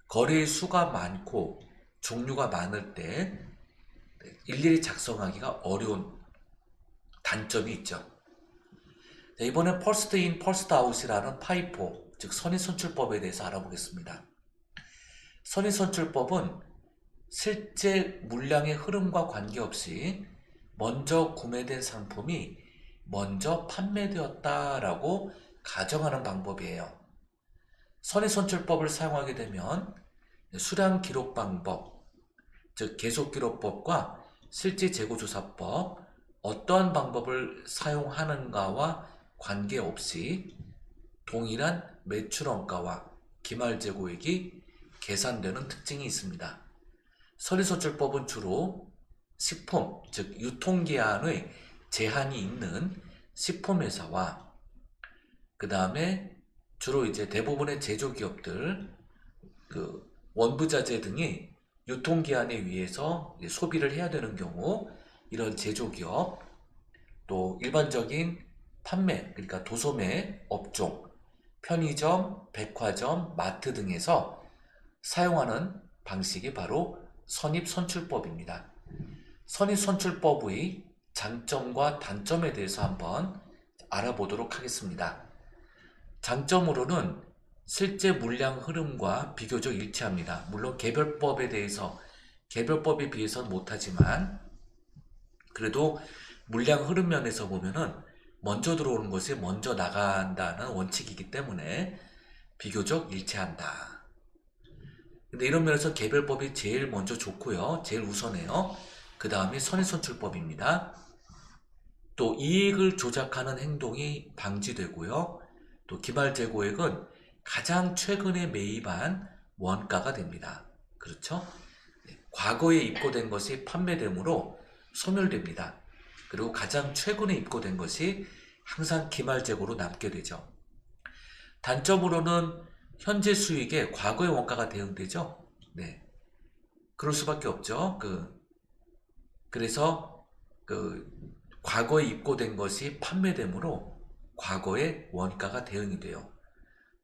거래의 수가 많고 종류가 많을 때 일일이 작성하기가 어려운 단점이 있죠. 자, 이번엔 퍼스트 인 퍼스트 아웃이라는 파이포, 즉 선의선출법에 대해서 알아보겠습니다. 선의선출법은 실제 물량의 흐름과 관계없이 먼저 구매된 상품이 먼저 판매되었다라고 가정하는 방법이에요. 선의선출법을 사용하게 되면 수량 기록 방법, 즉 계속기록법과 실제 재고조사법, 어떠한 방법을 사용하는가와 관계없이 동일한 매출원가와 기말재고액이 계산되는 특징이 있습니다. 선의선출법은 주로 식품, 즉 유통기한의 제한이 있는 식품회사와 그 다음에 주로 이제 대부분의 제조기업들, 그 원부자재 등이 유통기한에 의해서 소비를 해야 되는 경우 이런 제조기업, 또 일반적인 판매, 그러니까 도소매 업종, 편의점, 백화점, 마트 등에서 사용하는 방식이 바로 선입선출법입니다. 선입선출법의 장점과 단점에 대해서 한번 알아보도록 하겠습니다. 장점으로는 실제 물량 흐름과 비교적 일치합니다. 물론 개별법에 비해서는 못하지만 그래도 물량 흐름 면에서 보면은 먼저 들어오는 것이 먼저 나간다는 원칙이기 때문에 비교적 일치한다. 근데 이런 면에서 개별법이 제일 먼저 좋고요. 제일 우선해요. 그 다음에 선의선출법입니다. 또 이익을 조작하는 행동이 방지되고요. 또 기말재고액은 가장 최근에 매입한 원가가 됩니다. 그렇죠? 과거에 입고된 것이 판매되므로 소멸됩니다. 그리고 가장 최근에 입고된 것이 항상 기말재고로 남게 되죠. 단점으로는 현재 수익에 과거의 원가가 대응되죠. 네, 그럴 수밖에 없죠. 그래서 과거에 입고된 것이 판매되므로 과거의 원가가 대응이 돼요.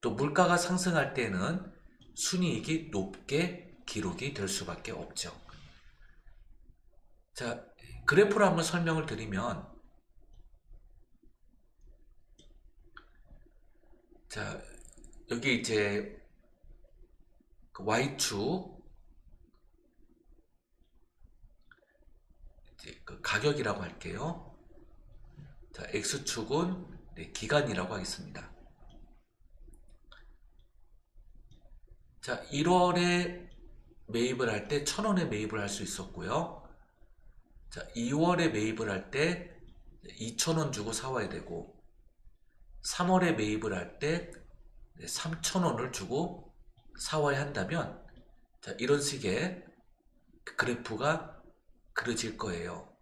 또 물가가 상승할 때는 순이익이 높게 기록이 될 수밖에 없죠. 자, 그래프로 한번 설명을 드리면, 자, 여기 이제 Y축, 이제 가격이라고 할게요. 자, X축은 기간이라고 하겠습니다. 자, 1월에 매입을 할 때 1,000원에 매입을 할 수 있었고요. 자, 2월에 매입을 할 때 2,000원 주고 사와야 되고, 3월에 매입을 할 때 3,000원을 주고 사와야 한다면, 자, 이런 식의 그래프가 그려질 거예요.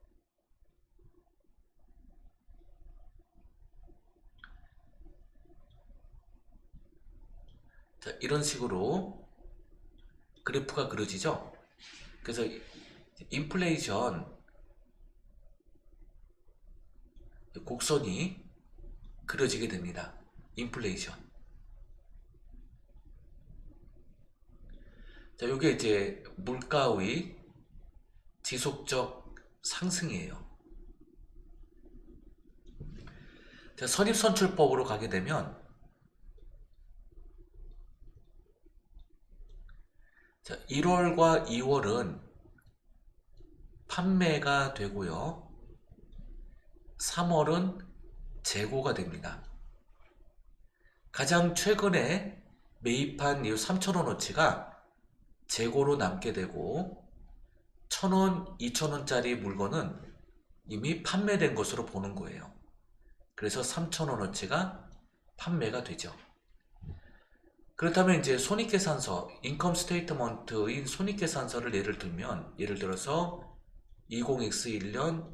자, 이런 식으로 그래프가 그려지죠. 그래서 인플레이션 곡선이 그려지게 됩니다. 인플레이션. 자, 이게 이제 물가의 지속적 상승이에요. 자, 선입선출법으로 가게 되면, 자, 1월과 2월은 판매가 되고요. 3월은 재고가 됩니다. 가장 최근에 매입한 이 3,000원어치가 재고로 남게 되고 1,000원, 2,000원짜리 물건은 이미 판매된 것으로 보는 거예요. 그래서 3,000원어치가 판매가 되죠. 그렇다면 이제 손익계산서, 인컴 스테이트먼트인 손익계산서를 예를 들면, 예를 들어서 20X1년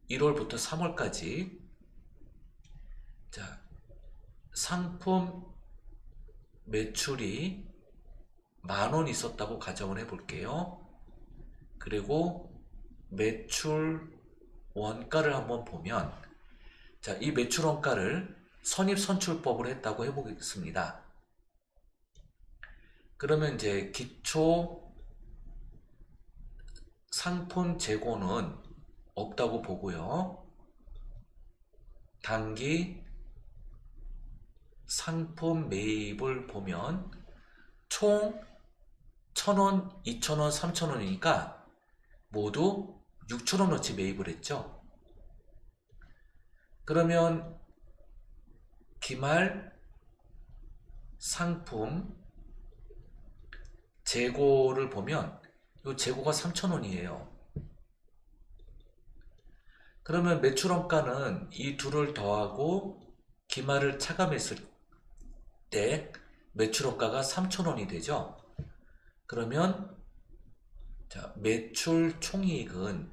1월부터 3월까지 자, 상품 매출이 10,000원 있었다고 가정을 해볼게요. 그리고 매출 원가를 한번 보면, 자, 이 매출 원가를 선입선출법으로 했다고 해보겠습니다. 그러면 이제 기초 상품 재고는 없다고 보고요. 단기 상품 매입을 보면 총 1,000원, 2,000원, 3,000원이니까 모두 6,000원어치 매입을 했죠. 그러면 기말 상품 재고를 보면 이 재고가 3,000원이에요. 그러면 매출원가는 이 둘을 더하고 기말을 차감했을 때 매출원가가 3,000원이 되죠. 그러면 자, 매출 총이익은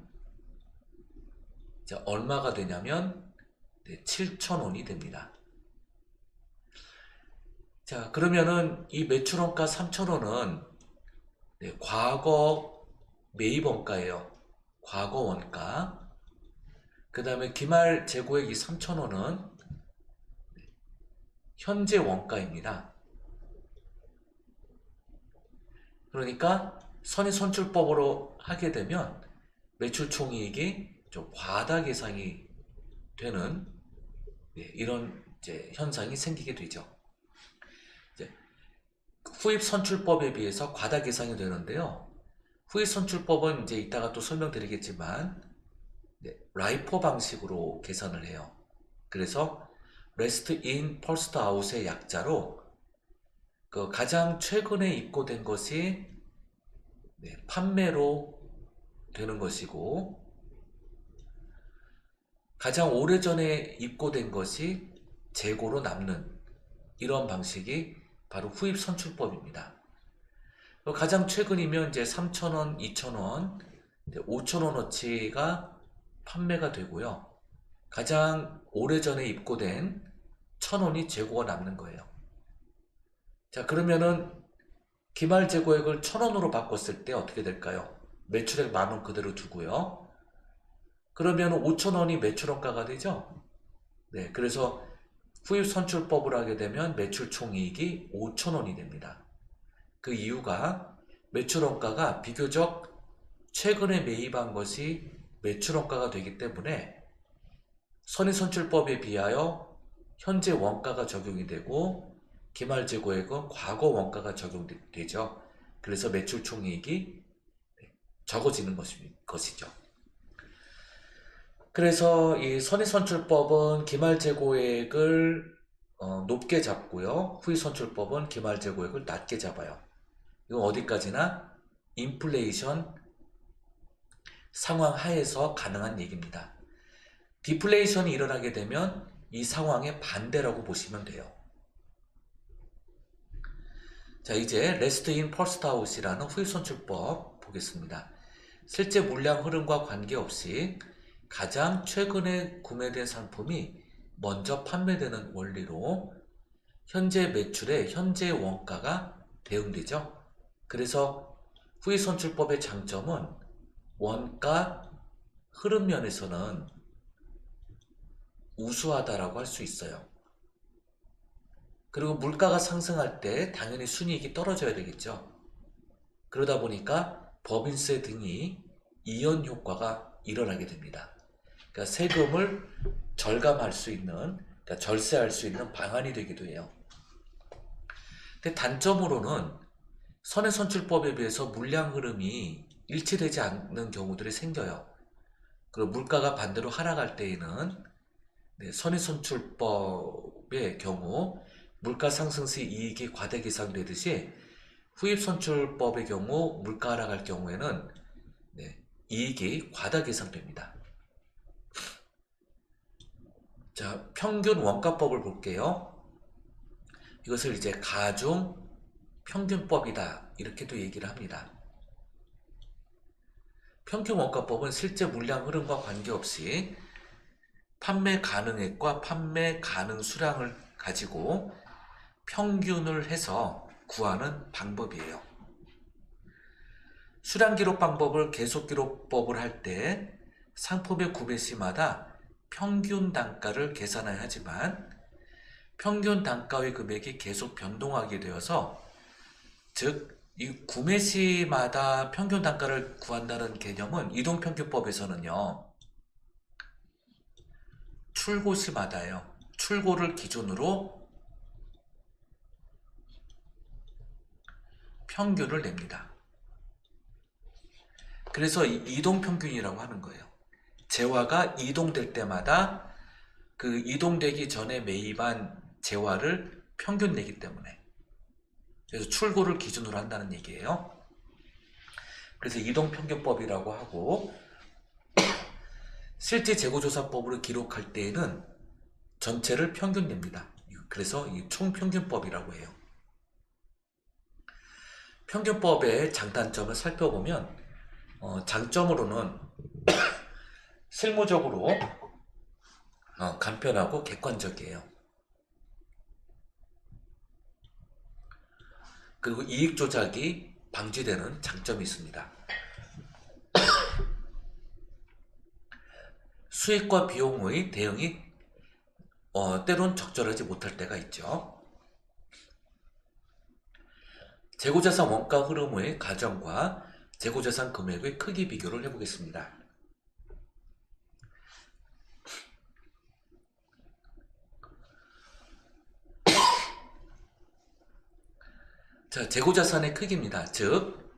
자, 얼마가 되냐면 7,000원이 됩니다. 자, 그러면은 이 매출원가 3,000원은 과거 매입원가예요. 과거 원가. 그 다음에 기말 재고액이 3,000원은 현재 원가입니다. 그러니까 선입선출법으로 하게 되면 매출 총이익이 좀 과다 계상이 되는 이런 이제 현상이 생기게 되죠. 이제 후입선출법에 비해서 과다 계상이 되는데요. 후입선출법은 이제 이따가 또 설명드리겠지만 라이포 방식으로 계산을 해요. 그래서 레스트 인 퍼스트 아웃의 약자로 그 가장 최근에 입고된 것이 판매로 되는 것이고 가장 오래전에 입고된 것이 재고로 남는 이런 방식이 바로 후입선출법입니다. 가장 최근이면 이제 3,000원, 2,000원, 5,000원어치가 판매가 되고요. 가장 오래전에 입고된 1,000원이 재고가 남는 거예요. 자, 그러면은 기말 재고액을 1,000원으로 바꿨을 때 어떻게 될까요? 매출액 10,000원 그대로 두고요. 그러면 5,000원이 매출원가가 되죠? 네, 그래서 후입선출법을 하게 되면 매출 총이익이 5,000원이 됩니다. 그 이유가 매출원가가 비교적 최근에 매입한 것이 매출원가가 되기 때문에 선입선출법에 비하여 현재 원가가 적용이 되고 기말 재고액은 과거 원가가 적용되죠. 그래서 매출 총이익이 적어지는 것이죠. 그래서 이 선입선출법은 기말 재고액을 높게 잡고요. 후입선출법은 기말 재고액을 낮게 잡아요. 이건 어디까지나 인플레이션 상황 하에서 가능한 얘기입니다. 디플레이션이 일어나게 되면 이 상황의 반대라고 보시면 돼요. 자, 이제 레스트 인 퍼스트 아웃이라는 후입선출법 보겠습니다. 실제 물량 흐름과 관계없이 가장 최근에 구매된 상품이 먼저 판매되는 원리로 현재 매출의 현재 원가가 대응되죠. 그래서 후입선출법의 장점은 원가 흐름 면에서는 우수하다라고 할 수 있어요. 그리고 물가가 상승할 때 당연히 순이익이 떨어져야 되겠죠. 그러다 보니까 법인세 등이 이연 효과가 일어나게 됩니다. 그러니까 세금을 절감할 수 있는, 그러니까 절세할 수 있는 방안이 되기도 해요. 근데 단점으로는 선해선출법에 비해서 물량 흐름이 일치되지 않는 경우들이 생겨요. 그리고 물가가 반대로 하락할 때에는 선해선출법의 경우 물가 상승 시 이익이 과대 계상되듯이 후입선출법의 경우 물가 하락할 경우에는 이익이 과다 계상됩니다. 자, 평균 원가법을 볼게요. 이것을 이제 가중 평균법이다 이렇게도 얘기를 합니다. 평균 원가법은 실제 물량 흐름과 관계없이 판매 가능액과 판매 가능 수량을 가지고 평균을 해서 구하는 방법이에요. 수량 기록 방법을 계속 기록법을 할 때 상품의 구매 시마다 평균 단가를 계산해야 하지만 평균 단가의 금액이 계속 변동하게 되어서, 즉 이 구매 시마다 평균 단가를 구한다는 개념은 이동평균법에서는요 출고 시마다요. 출고를 기준으로 평균을 냅니다. 그래서 이동평균이라고 하는 거예요. 재화가 이동될 때마다 그 이동되기 전에 매입한 재화를 평균 내기 때문에, 그래서 출고를 기준으로 한다는 얘기예요. 그래서 이동평균법이라고 하고, 실제 재고조사법으로 기록할 때에는 전체를 평균 냅니다. 그래서 이 총평균법이라고 해요. 평균법의 장단점을 살펴보면 장점으로는 실무적으로 간편하고 객관적이에요. 그리고 이익 조작이 방지되는 장점이 있습니다. 수익과 비용의 대응이 때론 적절하지 못할 때가 있죠. 재고자산 원가 흐름의 가정과 재고자산 금액의 크기 비교를 해보겠습니다. 자, 재고자산의 크기입니다. 즉,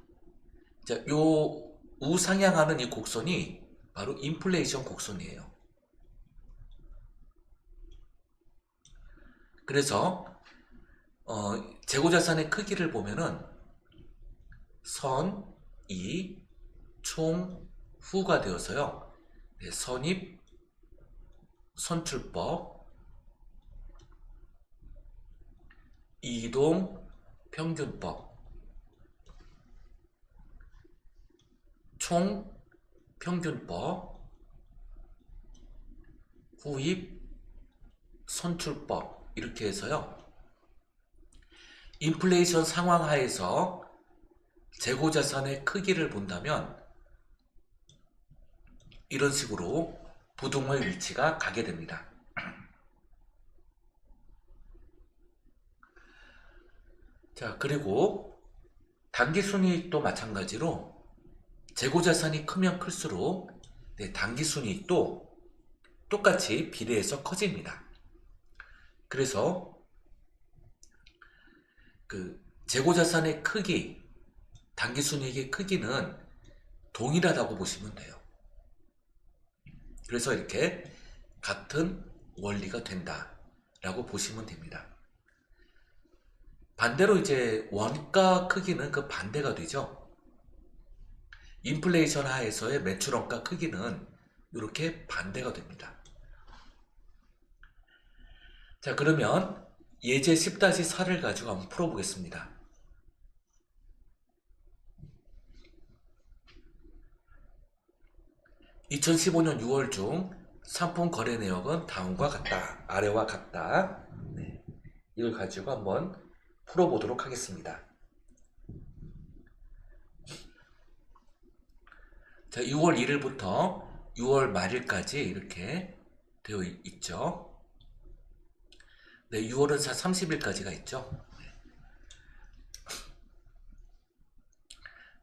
자, 요 우상향하는 이 곡선이 바로 인플레이션 곡선이에요. 그래서 재고자산의 크기를 보면은 선, 이, 총, 후가 되어서요. 선입, 선출법, 이동, 평균법, 총, 평균법, 후입, 선출법 이렇게 해서요. 인플레이션 상황 하에서 재고자산의 크기를 본다면 이런 식으로 부동의 위치가 가게 됩니다. 자, 그리고 당기순이익도 마찬가지로 재고자산이 크면 클수록 당기순이익도 똑같이 비례해서 커집니다. 그래서 그 재고자산의 크기, 당기순이익의 크기는 동일하다고 보시면 돼요. 그래서 이렇게 같은 원리가 된다라고 보시면 됩니다. 반대로 이제 원가 크기는 그 반대가 되죠. 인플레이션 하에서의 매출원가 크기는 이렇게 반대가 됩니다. 자, 그러면 예제 10-4를 가지고 한번 풀어보겠습니다. (2015년 6월) 중 상품 거래 내역은 다음과 같다. 아래와 같다. 이걸 가지고 한번 풀어보도록 하겠습니다. 자, 6월 1일부터 6월 말일까지 이렇게 되어 있죠. 네, 6월은 30일까지가 있죠.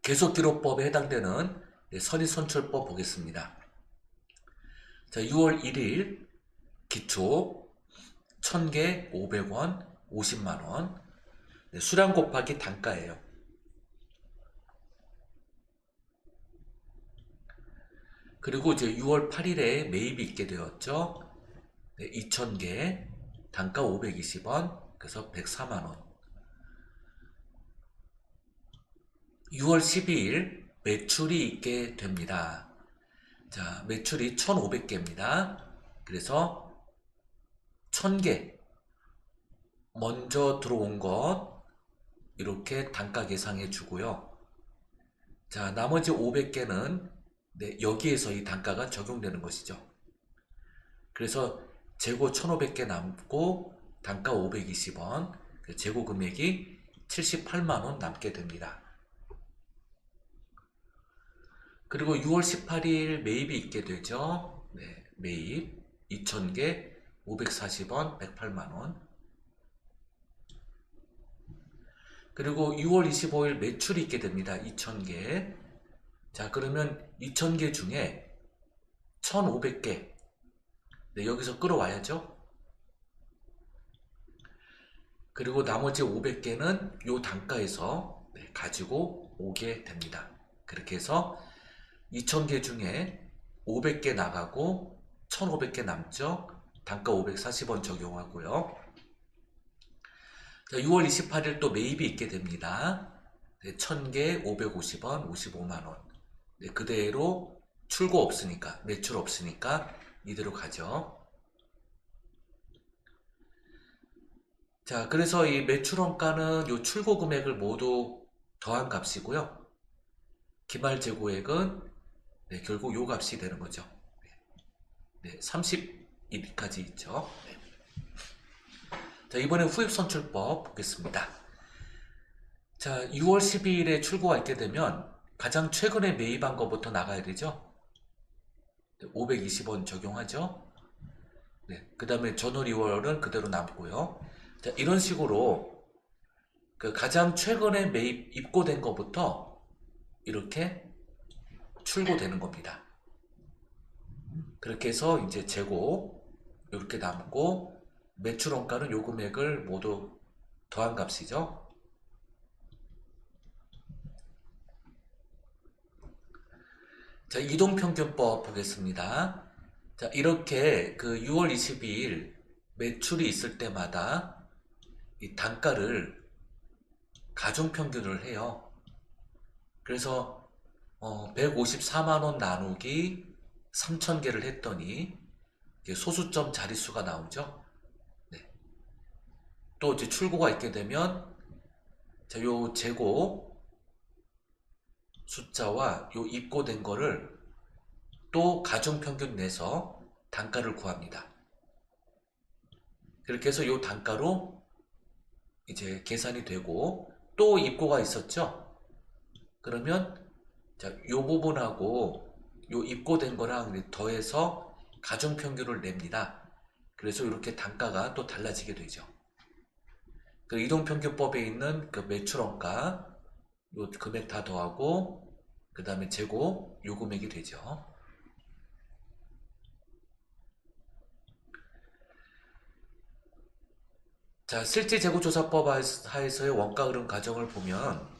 계속기록법에 해당되는 선입선출법 보겠습니다. 자, 6월 1일 기초 1000개 500원 50만원. 수량 곱하기 단가예요. 그리고 이제 6월 8일에 매입이 있게 되었죠. 2000개 단가 520원 그래서 104만원. 6월 12일 매출이 있게 됩니다. 자, 매출이 1500개입니다. 그래서 1000개 먼저 들어온 것 이렇게 단가 계상해 주고요. 자, 나머지 500개는 여기에서 이 단가가 적용되는 것이죠. 그래서 재고 1500개 남고 단가 520원, 재고 금액이 78만원 남게 됩니다. 그리고 6월 18일 매입이 있게 되죠. 네, 매입 2000개 540원 108만원. 그리고 6월 25일 매출이 있게 됩니다. 2000개. 자, 그러면 2000개 중에 1500개 여기서 끌어와야죠. 그리고 나머지 500개는 이 단가에서 가지고 오게 됩니다. 그렇게 해서 2000개 중에 500개 나가고 1500개 남죠. 단가 540원 적용하고요. 자, 6월 28일 또 매입이 있게 됩니다. 1000개 550원 55만원. 그대로 출고 없으니까, 매출 없으니까 이대로 가죠. 자, 그래서 이 매출원가는 이 출고 금액을 모두 더한 값이고요. 기말 재고액은 결국 요 값이 되는 거죠. 30일까지 있죠. 자, 이번에 후입선출법 보겠습니다. 자, 6월 12일에 출고가 있게 되면 가장 최근에 매입한 것부터 나가야 되죠. 520원 적용하죠. 그 다음에 전월 2월은 그대로 남고요. 자, 이런 식으로 그 가장 최근에 입고된 것부터 이렇게 출고되는 겁니다. 그렇게 해서 이제 재고 이렇게 남고 매출원가는 요 금액을 모두 더한 값이죠. 자, 이동평균법 보겠습니다. 자, 이렇게 그 6월 22일 매출이 있을 때마다 이 단가를 가중평균을 해요. 그래서 154만원 나누기 3000개를 했더니 소수점 자릿수가 나오죠. 또 이제 출고가 있게 되면 자, 요 재고 숫자와 요 입고된 거를 또 가중평균 내서 단가를 구합니다. 그렇게 해서 요 단가로 이제 계산이 되고 또 입고가 있었죠. 그러면 자, 요 부분하고 요 입고된 거랑 더해서 가중평균을 냅니다. 그래서 이렇게 단가가 또 달라지게 되죠. 그 이동평균법에 있는 그 매출원가 요 금액 다 더하고 그 다음에 재고 요 금액이 되죠. 자, 실제 재고조사법 하에서의 원가 흐름 과정을 보면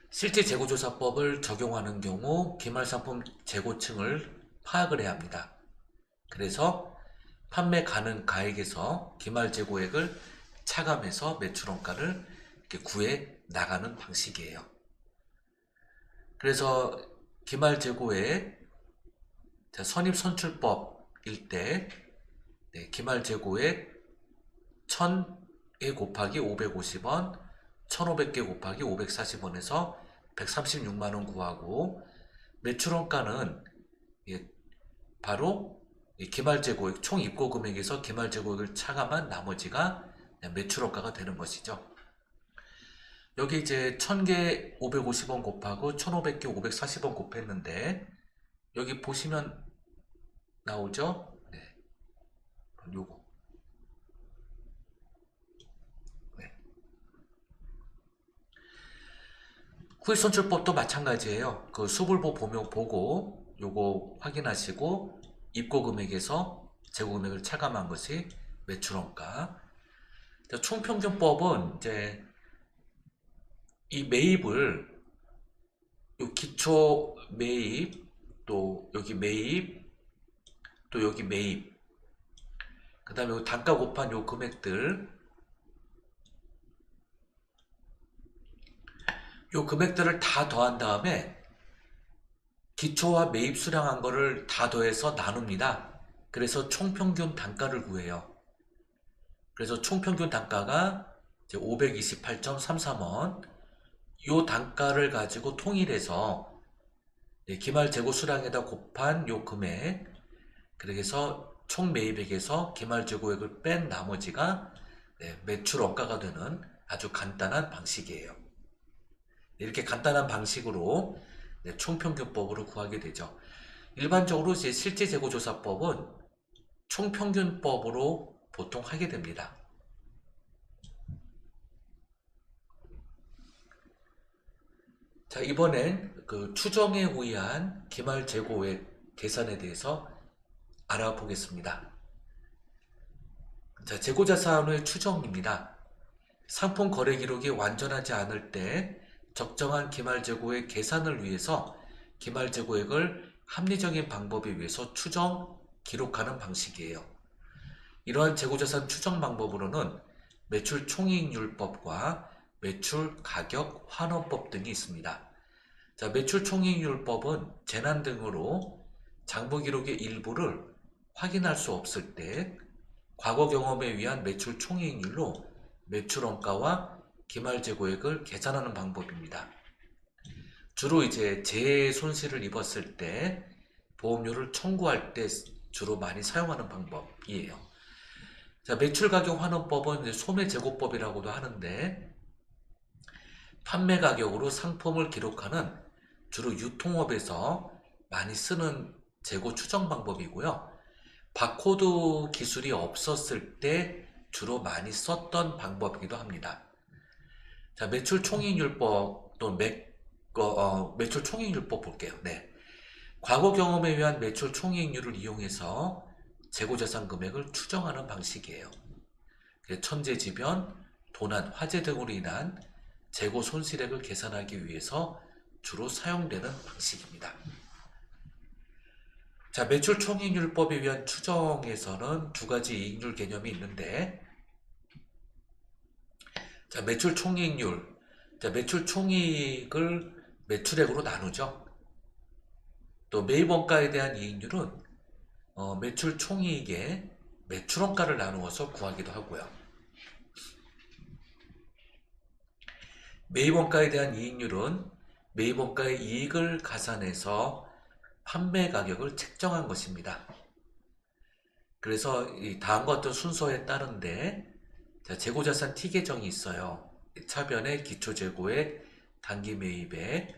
실제 재고조사법을 적용하는 경우 기말상품 재고층을 파악을 해야 합니다. 그래서 판매 가능 가액에서 기말 재고액을 차감해서 매출원가를 이렇게 구해 나가는 방식이에요. 그래서 기말 재고액 선입선출법일 때 기말 재고액 1000개 곱하기 550원 1500개 곱하기 540원에서 136만원 구하고 매출원가는 바로 기말재고액 총 입고 금액에서 기말재고액을 차감한 나머지가 매출원가가 되는 것이죠. 여기 이제 1000개 550원 곱하고 1500개 540원 곱했는데 여기 보시면 나오죠? 네. 요거. 네. 후익 손출법도 마찬가지예요. 그 수불보 보고 요거 확인하시고 입고 금액에서 재고 금액을 차감한 것이 매출원가. 총평균법은 이제 이 매입을 요 기초 매입 또 여기 매입 또 여기 매입 그 다음에 단가 곱한 요 금액들 요 금액들을 다 더한 다음에 기초와 매입 수량한 거를 다 더해서 나눕니다. 그래서 총평균 단가를 구해요. 그래서 총평균 단가가 528.33원 요 단가를 가지고 통일해서 기말 재고 수량에다 곱한 요 금액 그래서 총 매입액에서 기말 재고액을 뺀 나머지가 매출 원가가 되는 아주 간단한 방식이에요. 이렇게 간단한 방식으로 총평균법으로 구하게 되죠. 일반적으로 이제 실제재고조사법은 총평균법으로 보통 하게 됩니다. 자, 이번엔 그 추정에 의한 기말 재고액 계산에 대해서 알아보겠습니다. 자, 재고자산의 추정입니다. 상품 거래 기록이 완전하지 않을 때 적정한 기말 재고액 계산을 위해서 기말 재고액을 합리적인 방법에 의해서 추정, 기록하는 방식이에요. 이러한 재고자산 추정 방법으로는 매출 총이익률법과 매출 가격 환원법 등이 있습니다. 자, 매출 총이익률법은 재난 등으로 장부 기록의 일부를 확인할 수 없을 때 과거 경험에 의한 매출 총이익률로 매출 원가와 기말 재고액을 계산하는 방법입니다. 주로 이제 재해 손실을 입었을 때 보험료를 청구할 때 주로 많이 사용하는 방법이에요. 자, 매출 가격 환원법은 소매 재고법이라고도 하는데 판매 가격으로 상품을 기록하는 주로 유통업에서 많이 쓰는 재고 추정 방법이고요. 바코드 기술이 없었을 때 주로 많이 썼던 방법이기도 합니다. 자, 매출 총이익률법 또 매출 총이익률법 볼게요. 네. 과거 경험에 의한 매출 총이익률을 이용해서 재고자산 금액을 추정하는 방식이에요. 천재지변, 도난, 화재 등으로 인한 재고 손실액을 계산하기 위해서 주로 사용되는 방식입니다. 자, 매출 총이익률법에 의한 추정에서는 두 가지 이익률 개념이 있는데 자, 매출 총이익률. 자, 매출 총이익을 매출액으로 나누죠. 또 매입원가에 대한 이익률은 매출 총이익에 매출원가를 나누어서 구하기도 하고요. 매입원가에 대한 이익률은 매입원가의 이익을 가산해서 판매 가격을 책정한 것입니다. 그래서 이 다음과 같은 순서에 따른데 자, 재고자산 T 계정이 있어요. 차변에 기초재고액, 단기매입액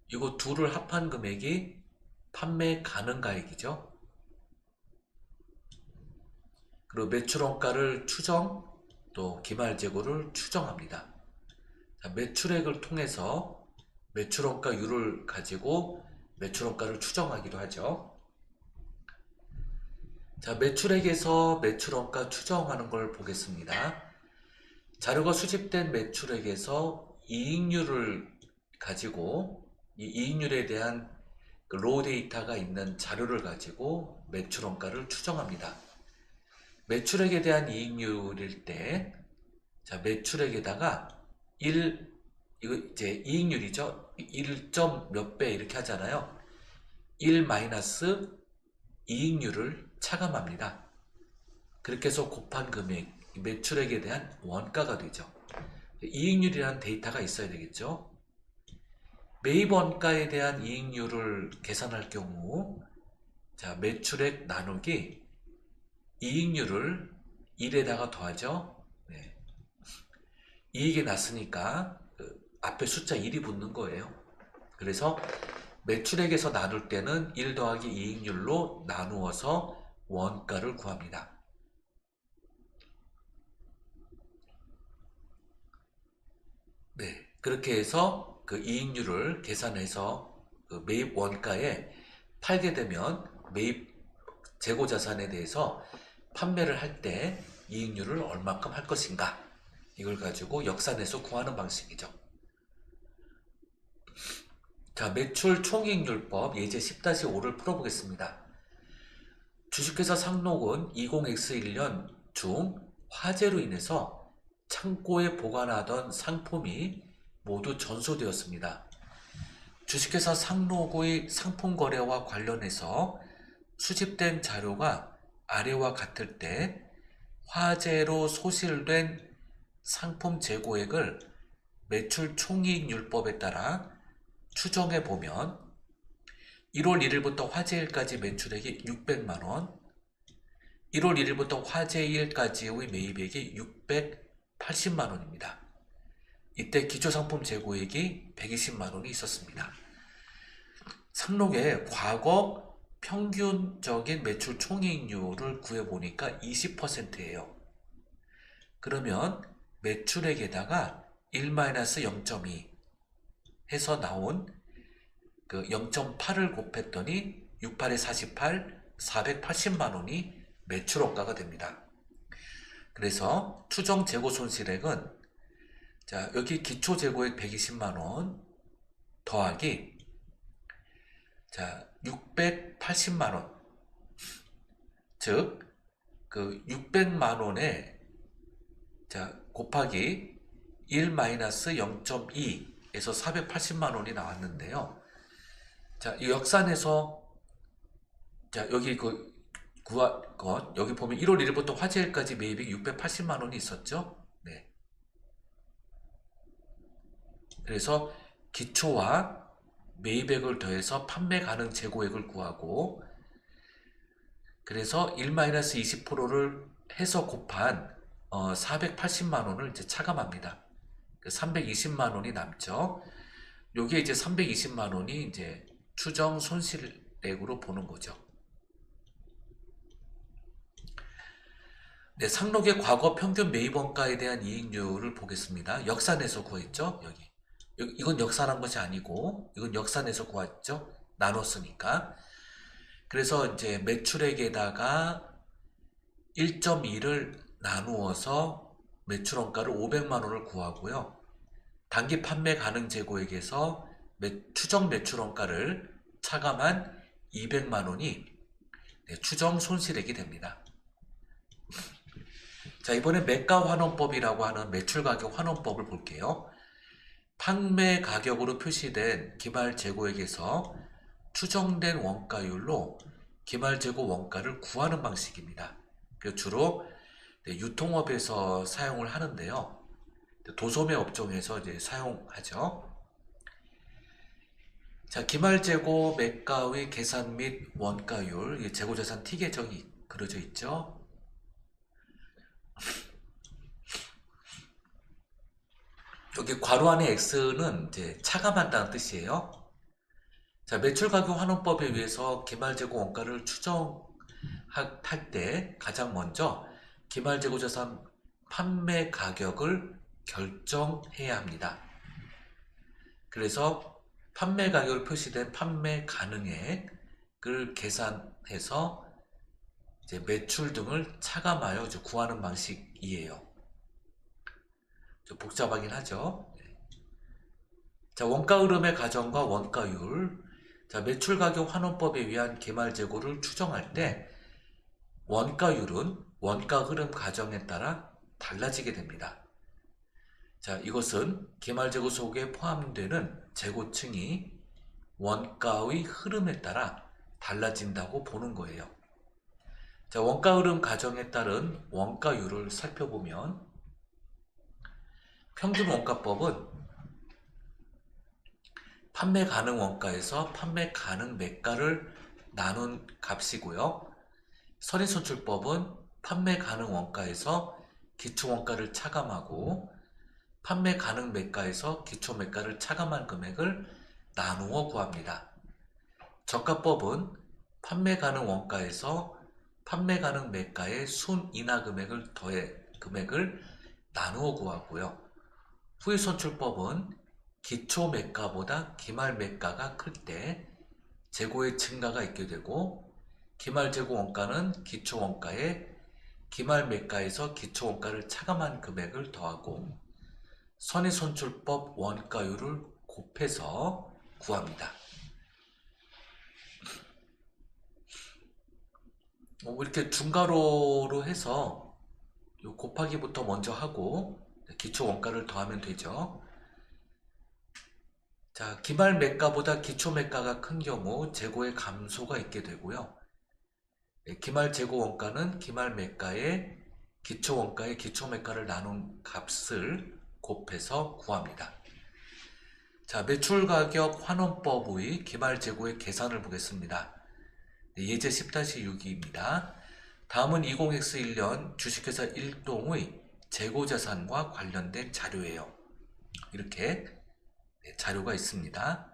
이거 둘을 합한 금액이 판매 가능가액이죠. 그리고 매출원가를 추정, 또 기말재고를 추정합니다. 자, 매출액을 통해서 매출원가율을 가지고 매출원가를 추정하기도 하죠. 자, 매출액에서 매출원가 추정하는 걸 보겠습니다. 자료가 수집된 매출액에서 이익률을 가지고 이 이익률에 대한 그 로우 데이터가 있는 자료를 가지고 매출원가를 추정합니다. 매출액에 대한 이익률일 때, 자, 매출액에다가 1, 이거 이제 이익률이죠. 1점 몇 배 이렇게 하잖아요. 1 마이너스 이익률을 차감합니다. 그렇게 해서 곱한 금액, 매출액에 대한 원가가 되죠. 이익률이라는 데이터가 있어야 되겠죠. 매입 원가에 대한 이익률을 계산할 경우 자, 매출액 나누기 이익률을 1에다가 더하죠. 네. 이익이 났으니까 앞에 숫자 1이 붙는 거예요. 그래서 매출액에서 나눌 때는 1 더하기 이익률로 나누어서 원가를 구합니다. 네, 그렇게 해서 그 이익률을 계산해서 그 매입 원가에 팔게 되면 매입 재고 자산에 대해서 판매를 할 때 이익률을 얼마큼 할 것인가, 이걸 가지고 역산해서 구하는 방식이죠. 자, 매출 총이익률법 예제 10-5를 풀어보겠습니다. 주식회사 상록은 20X1년 중 화재로 인해서 창고에 보관하던 상품이 모두 전소되었습니다. 주식회사 상록의 상품 거래와 관련해서 수집된 자료가 아래와 같을 때 화재로 소실된 상품 재고액을 매출 총이익률법에 따라 추정해 보면 1월 1일부터 화재일까지 매출액이 600만원, 1월 1일부터 화재일까지의 매입액이 680만원입니다. 이때 기초상품 재고액이 120만원이 있었습니다. 상록의 과거 평균적인 매출 총이익률을 구해보니까 20%예요. 그러면 매출액에다가 1-0.2 해서 나온 그 0.8을 곱했더니 68에 48, 480만원이 매출원가가 됩니다. 그래서 추정 재고 손실액은, 자, 여기 기초 재고액 120만원 더하기, 자, 680만원, 즉 그 600만원에 자 곱하기 1-0.2에서 480만원이 나왔는데요. 자, 이 역산에서, 자, 여기 그 구한 것, 여기 보면 1월 1일부터 화재일까지 매입이 680만원이 있었죠. 네. 그래서 기초와 매입액을 더해서 판매 가능 재고액을 구하고, 그래서 1-20%를 해서 곱한 480만원을 이제 차감합니다. 320만원이 남죠. 요게 이제 320만원이 이제 추정 손실액으로 보는 거죠. 네, 상록의 과거 평균 매입원가에 대한 이익률을 보겠습니다. 역산해서 구했죠. 여기. 이건 역산한 것이 아니고, 이건 역산해서 구했죠. 나눴으니까. 그래서 이제 매출액에다가 1.2를 나누어서 매출원가를 500만원을 구하고요. 단기 판매 가능 재고액에서 추정 매출원가를 차감한 200만원이 추정 손실액이 됩니다. 자, 이번에 매가환원법이라고 하는 매출가격 환원법을 볼게요. 판매 가격으로 표시된 기말 재고액에서 추정된 원가율로 기말 재고 원가를 구하는 방식입니다. 주로 유통업에서 사용을 하는데요. 도소매 업종에서 이제 사용하죠. 자, 기말 재고 매가의 계산 및 원가율, 재고자산 T계정이 그려져 있죠. 여기 괄호 안에 X는 이제 차감한다는 뜻이에요. 자, 매출가격 환원법에 의해서 기말재고 원가를 추정할 때 가장 먼저 기말재고자산 판매 가격을 결정해야 합니다. 그래서 판매 가격으로 표시된 판매 가능액을 계산해서 이제 매출 등을 차감하여 이제 구하는 방식이에요. 좀 복잡하긴 하죠. 자, 원가 흐름의 가정과 원가율. 자, 매출가격 환원법에 의한 기말재고를 추정할 때 원가율은 원가 흐름 가정에 따라 달라지게 됩니다. 자, 이것은 기말재고 속에 포함되는 재고층이 원가의 흐름에 따라 달라진다고 보는 거예요. 자, 원가 흐름 가정에 따른 원가율을 살펴보면 평균 원가법은 판매 가능 원가에서 판매 가능 매가를 나눈 값이고요. 선인선출법은 판매 가능 원가에서 기초 원가를 차감하고 판매 가능 매가에서 기초 매가를 차감한 금액을 나누어 구합니다. 저가법은 판매 가능 원가에서 판매 가능 매가의 순 인하 금액을 더해 금액을 나누어 구하고요. 후위선출법은 기초 매가보다 기말 매가가 클 때 재고의 증가가 있게 되고, 기말 재고 원가는 기초 원가에 기말 매가에서 기초 원가를 차감한 금액을 더하고 선의선출법 원가율을 곱해서 구합니다. 이렇게 중괄호로 해서 요 곱하기부터 먼저 하고 기초 원가를 더하면 되죠. 자, 기말 매가보다 기초 매가가 큰 경우 재고의 감소가 있게 되고요. 기말 재고 원가는 기말 매가에 기초 원가에 기초 매가를 나눈 값을 곱해서 구합니다. 자, 매출가격 환원법의 기말 재고의 계산을 보겠습니다. 예제 10-6입니다. 다음은 20X1년 주식회사 일동의 재고자산과 관련된 자료예요. 이렇게 자료가 있습니다.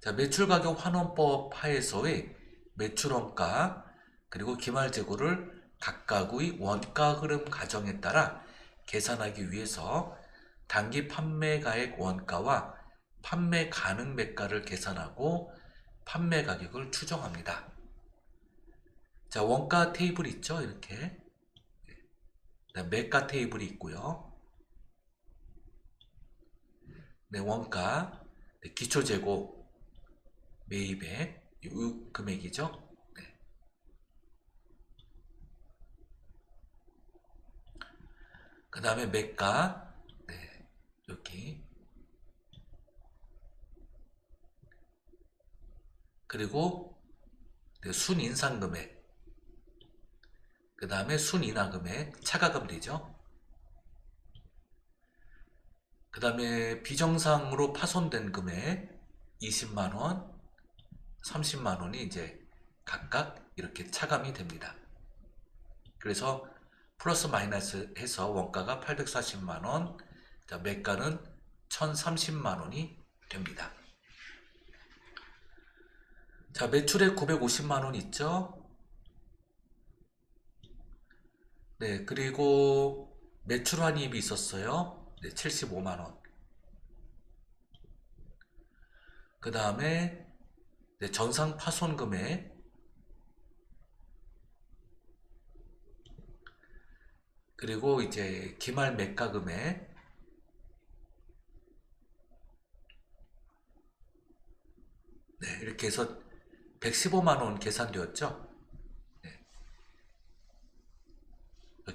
자, 매출가격 환원법 하에서의 매출원가 그리고 기말재고를 각각의 원가 흐름 가정에 따라 계산하기 위해서 단기 판매가액 원가와 판매 가능 매가를 계산하고 판매 가격을 추정합니다. 자, 원가 테이블 있죠? 이렇게 매가 테이블이 있고요. 네, 원가, 기초재고 매입액 이 금액이죠. 네. 그 다음에 매가, 네, 여기. 그리고 네, 순인상금액, 그 다음에 순인하금액, 차가금 되죠. 그 다음에 비정상으로 파손된 금액 20만원, 30만원이 이제 각각 이렇게 차감이 됩니다. 그래서 플러스 마이너스 해서 원가가 840만원, 자, 매가는 1030만원이 됩니다. 자, 매출액 950만원 있죠? 네, 그리고 매출환이익이 있었어요. 네, 75만원. 그 다음에 네, 전상 파손 금액, 그리고 이제 기말 매가 금액, 네, 이렇게 해서 115만원 계산되었죠. 네.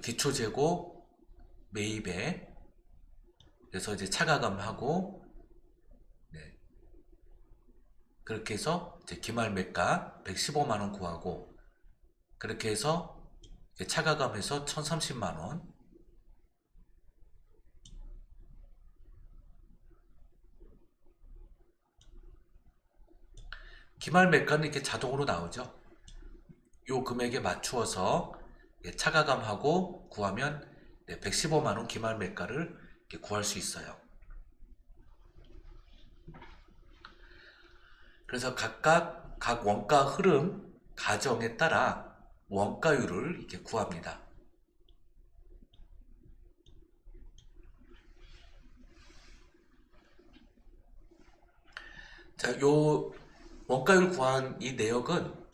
기초재고 매입액, 그래서 이제 차가감하고, 네, 그렇게 해서 이제 기말 매가 115만원 구하고, 그렇게 해서 차가감해서 1030만원, 기말 매가는 이렇게 자동으로 나오죠. 요 금액에 맞추어서 차가감하고 구하면 115만원 기말 매가를 구할 수 있어요. 그래서 각각 각 원가 흐름 가정에 따라 원가율을 이렇게 구합니다. 자, 요 원가율 구한 이 내역은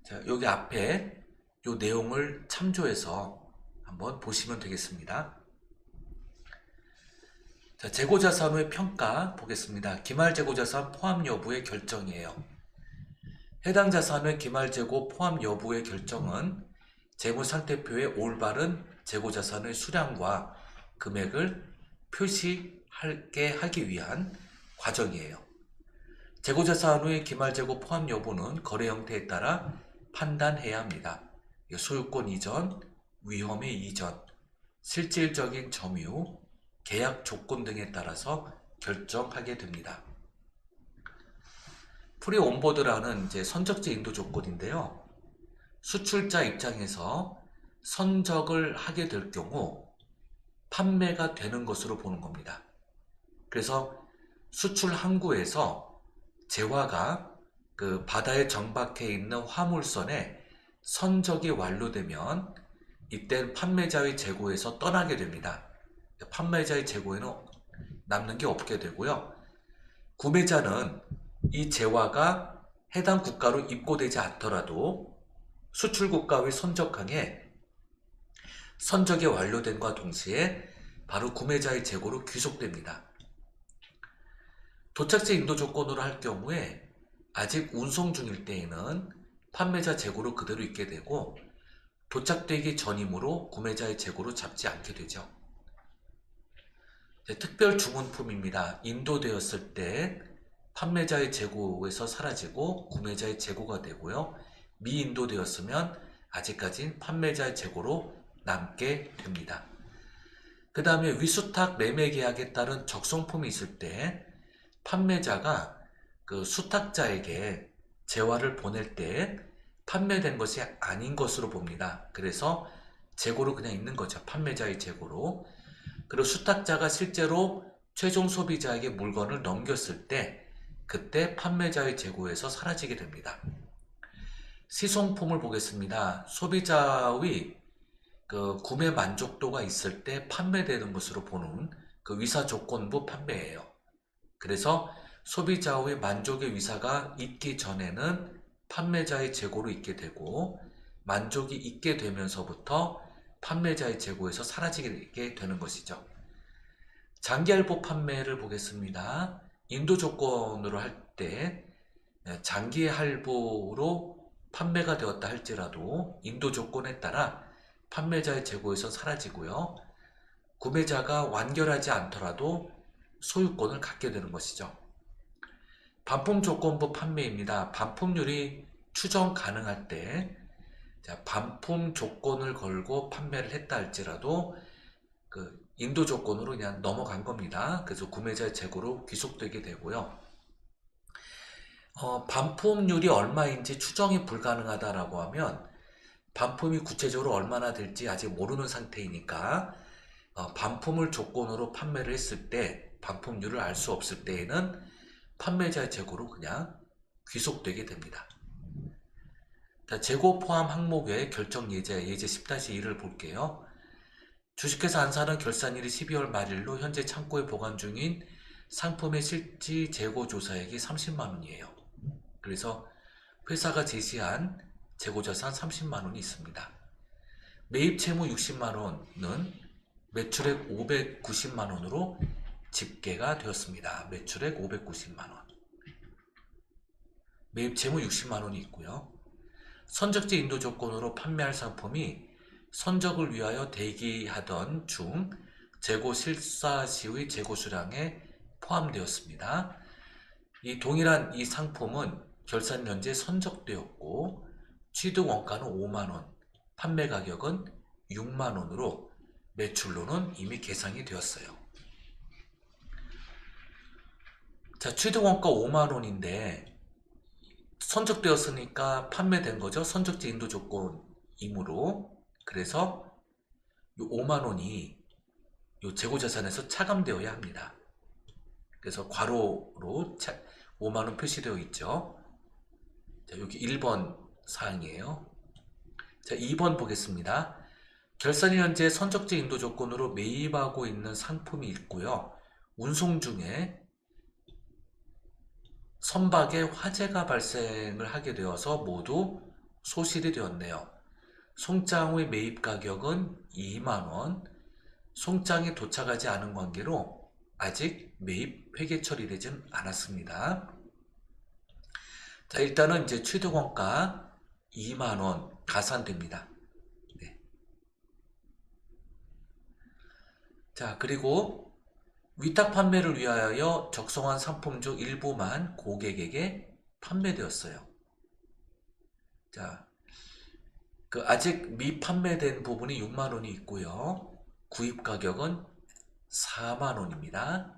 자, 여기 앞에 요 내용을 참조해서 한번 보시면 되겠습니다. 자, 재고자산의 평가 보겠습니다. 기말재고자산 포함 여부의 결정이에요. 해당 자산의 기말재고 포함 여부의 결정은 재무상태표에 올바른 재고자산의 수량과 금액을 표시하게 하기 위한 과정이에요. 재고자산의 기말재고 포함 여부는 거래 형태에 따라 판단해야 합니다. 소유권 이전, 위험의 이전, 실질적인 점유, 계약 조건 등에 따라서 결정하게 됩니다. 프리 온보드라는 이제 선적지 인도 조건인데요. 수출자 입장에서 선적을 하게 될 경우 판매가 되는 것으로 보는 겁니다. 그래서 수출 항구에서 재화가 그 바다에 정박해 있는 화물선에 선적이 완료되면 이때 판매자의 재고에서 떠나게 됩니다. 판매자의 재고에는 남는 게 없게 되고요. 구매자는 이 재화가 해당 국가로 입고되지 않더라도 수출 국가의 선적항에 선적이 완료된과 동시에 바로 구매자의 재고로 귀속됩니다. 도착지 인도 조건으로 할 경우에 아직 운송 중일 때에는 판매자 재고로 그대로 있게 되고 도착되기 전이므로 구매자의 재고로 잡지 않게 되죠. 특별 주문품입니다. 인도되었을 때 판매자의 재고에서 사라지고 구매자의 재고가 되고요. 미인도되었으면 아직까진 판매자의 재고로 남게 됩니다. 그 다음에 위수탁 매매 계약에 따른 적송품이 있을 때 판매자가 그 수탁자에게 재화를 보낼 때 판매된 것이 아닌 것으로 봅니다. 그래서 재고로 그냥 있는 거죠. 판매자의 재고로. 그리고 수탁자가 실제로 최종 소비자에게 물건을 넘겼을 때 그때 판매자의 재고에서 사라지게 됩니다. 시송품을 보겠습니다. 소비자의 그 구매 만족도가 있을 때 판매되는 것으로 보는 그 위사 조건부 판매예요. 그래서 소비자의 만족의 위사가 있기 전에는 판매자의 재고로 있게 되고 만족이 있게 되면서부터 판매자의 재고에서 사라지게 되는 것이죠. 장기할부 판매를 보겠습니다. 인도 조건으로 할 때 장기 할부로 판매가 되었다 할지라도 인도 조건에 따라 판매자의 재고에서 사라지고요. 구매자가 완결하지 않더라도 소유권을 갖게 되는 것이죠. 반품 조건부 판매입니다. 반품률이 추정 가능할 때 반품 조건을 걸고 판매를 했다 할지라도 그 인도 조건으로 그냥 넘어간 겁니다. 그래서 구매자의 재고로 귀속되게 되고요. 반품률이 얼마인지 추정이 불가능하다라고 하면 반품이 구체적으로 얼마나 될지 아직 모르는 상태이니까 반품을 조건으로 판매를 했을 때 반품률을 알 수 없을 때에는 판매자의 재고로 그냥 귀속되게 됩니다. 자, 재고 포함 항목 외 결정 예제 10-1을 볼게요. 주식회사 안사는 결산일이 12월 말일로 현재 창고에 보관 중인 상품의 실질 재고 조사액이 30만원이에요. 그래서 회사가 제시한 재고자산 30만원이 있습니다. 매입 채무 60만원은 매출액 590만원으로 집계가 되었습니다. 매출액 590만원. 매입 채무 60만원이 있고요. 선적지 인도 조건으로 판매할 상품이 선적을 위하여 대기하던 중 재고 실사 시의 재고 수량에 포함되었습니다. 이 동일한 이 상품은 결산 현재 선적되었고 취득 원가는 5만원, 판매 가격은 6만원으로 매출로는 이미 계산이 되었어요. 자, 취득 원가 5만원인데 선적되었으니까 판매된 거죠. 선적지 인도 조건이므로. 그래서 이 5만원이 이 재고자산에서 차감되어야 합니다. 그래서 괄호로 5만원 표시되어 있죠. 자, 여기 1번 사항이에요. 자, 2번 보겠습니다. 결산이 현재 선적지 인도 조건으로 매입하고 있는 상품이 있고요. 운송 중에 선박에 화재가 발생을 하게 되어서 모두 소실이 되었네요. 송장의 매입 가격은 2만원, 송장이 도착하지 않은 관계로 아직 매입 회계 처리되진 않았습니다. 자, 일단은 이제 취득원가 2만원 가산됩니다. 네. 자, 그리고 위탁 판매를 위하여 적성한 상품 중 일부만 고객에게 판매되었어요. 자, 그 아직 미판매된 부분이 6만원이 있고요. 구입 가격은 4만원입니다.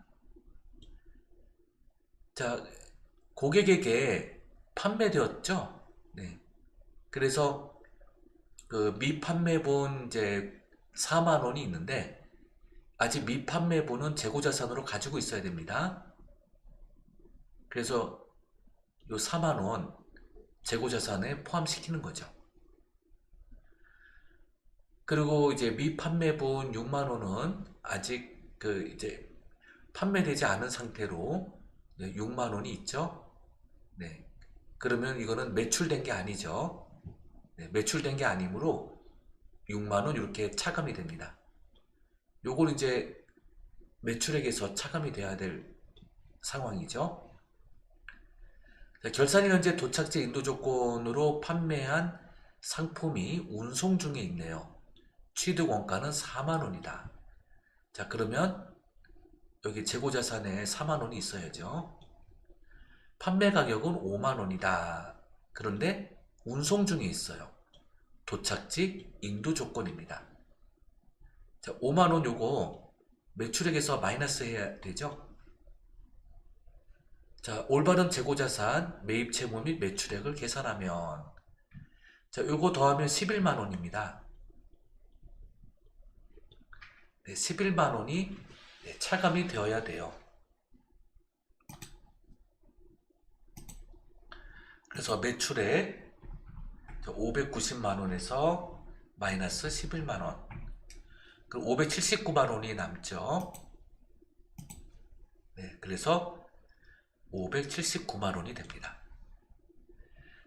자, 고객에게 판매되었죠? 네. 그래서 그 미판매분 이제 4만원이 있는데 아직 미판매분은 재고자산으로 가지고 있어야 됩니다. 그래서 요 4만원 재고자산에 포함시키는 거죠. 그리고 이제 미판매분 6만원은 아직 이제 판매되지 않은 상태로 6만원이 있죠. 네. 그러면 이거는 매출된 게 아니죠. 네, 매출된 게 아니므로 6만원 이렇게 차감이 됩니다. 요걸 이제 매출액에서 차감이 돼야 될 상황이죠. 자, 결산일 현재 도착지 인도 조건으로 판매한 상품이 운송 중에 있네요. 취득 원가는 4만원이다. 자, 그러면 여기 재고자산에 4만원이 있어야죠. 판매 가격은 5만원이다. 그런데 운송 중에 있어요. 도착지 인도 조건입니다. 자, 5만원 요거 매출액에서 마이너스 해야 되죠. 자, 올바른 재고자산, 매입 채무 및 매출액을 계산하면 자, 요거 더하면 11만원입니다. 네, 11만원이 차감이 되어야 돼요. 그래서 매출액 590만원에서 마이너스 11만원, 그럼 579만원이 남죠. 네, 그래서 579만원이 됩니다.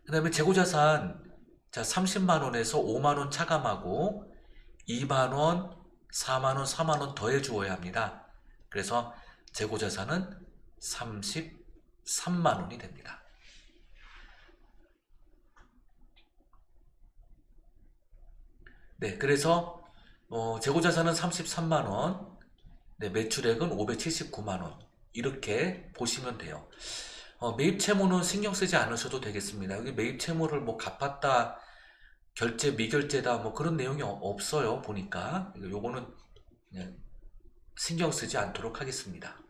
그 다음에 재고자산, 자, 30만원에서 5만원 차감하고 2만원, 4만원, 4만원 더해 주어야 합니다. 그래서 재고자산은 33만원이 됩니다. 네, 그래서 재고자산은 33만원, 네, 매출액은 579만원 이렇게 보시면 돼요. 매입 채무는 신경 쓰지 않으셔도 되겠습니다. 여기 매입 채무를 뭐 갚았다, 결제, 미결제다 뭐 그런 내용이 없어요. 보니까 요거는 그냥 신경 쓰지 않도록 하겠습니다.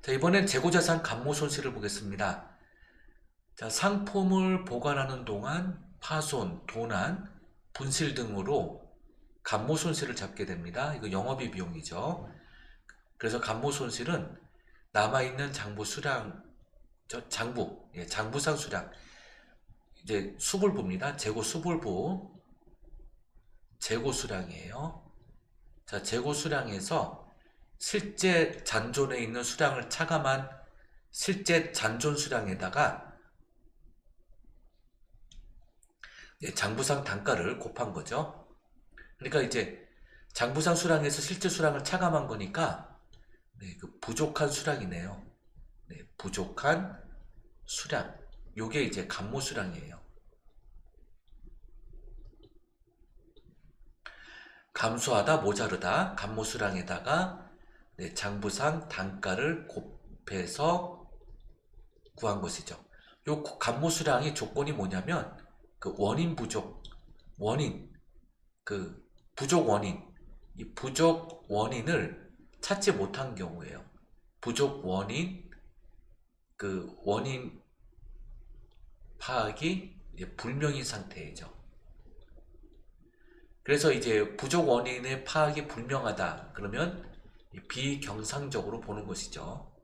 자, 이번엔 재고자산 감모 손실을 보겠습니다. 자, 상품을 보관하는 동안 파손, 도난, 분실 등으로 감모 손실을 잡게 됩니다. 이거 영업이 비용이죠. 그래서 감모 손실은 남아있는 장부 수량, 장부상 수량, 이제 수불부입니다. 재고 수불부, 재고 수량이에요. 자, 재고 수량에서 실제 잔존에 있는 수량을 차감한 실제 잔존 수량에다가 장부상 단가를 곱한 거죠. 그러니까 이제 장부상 수량에서 실제 수량을 차감한 거니까 그 부족한 수량이네요. 네, 부족한 수량. 요게 이제 감모 수량이에요. 감소하다, 모자르다, 감모 수량에다가 장부상 단가를 곱해서 구한 것이죠. 요 감모 수량의 조건이 뭐냐면 그 원인 부족, 부족 원인, 이 부족 원인을 찾지 못한 경우에요. 부족 원인, 그 원인 파악이 불명인 상태이죠. 그래서 이제 부족 원인의 파악이 불명하다 그러면 비경상적으로 보는 것이죠.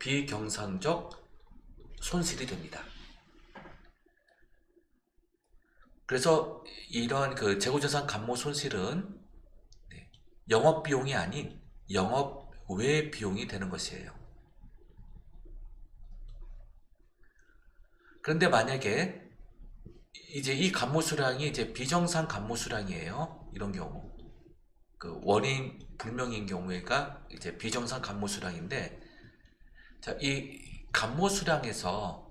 비경상적 손실이 됩니다. 그래서 이러한 그 재고자산 감모 손실은 영업 비용이 아닌 영업 외 비용이 되는 것이에요. 그런데 만약에 이제 이 감모 수량이 이제 비정상 감모 수량이에요. 이런 경우 그 원인 불명인 경우가 이제 비정상 감모 수량인데, 자, 이 감모 수량에서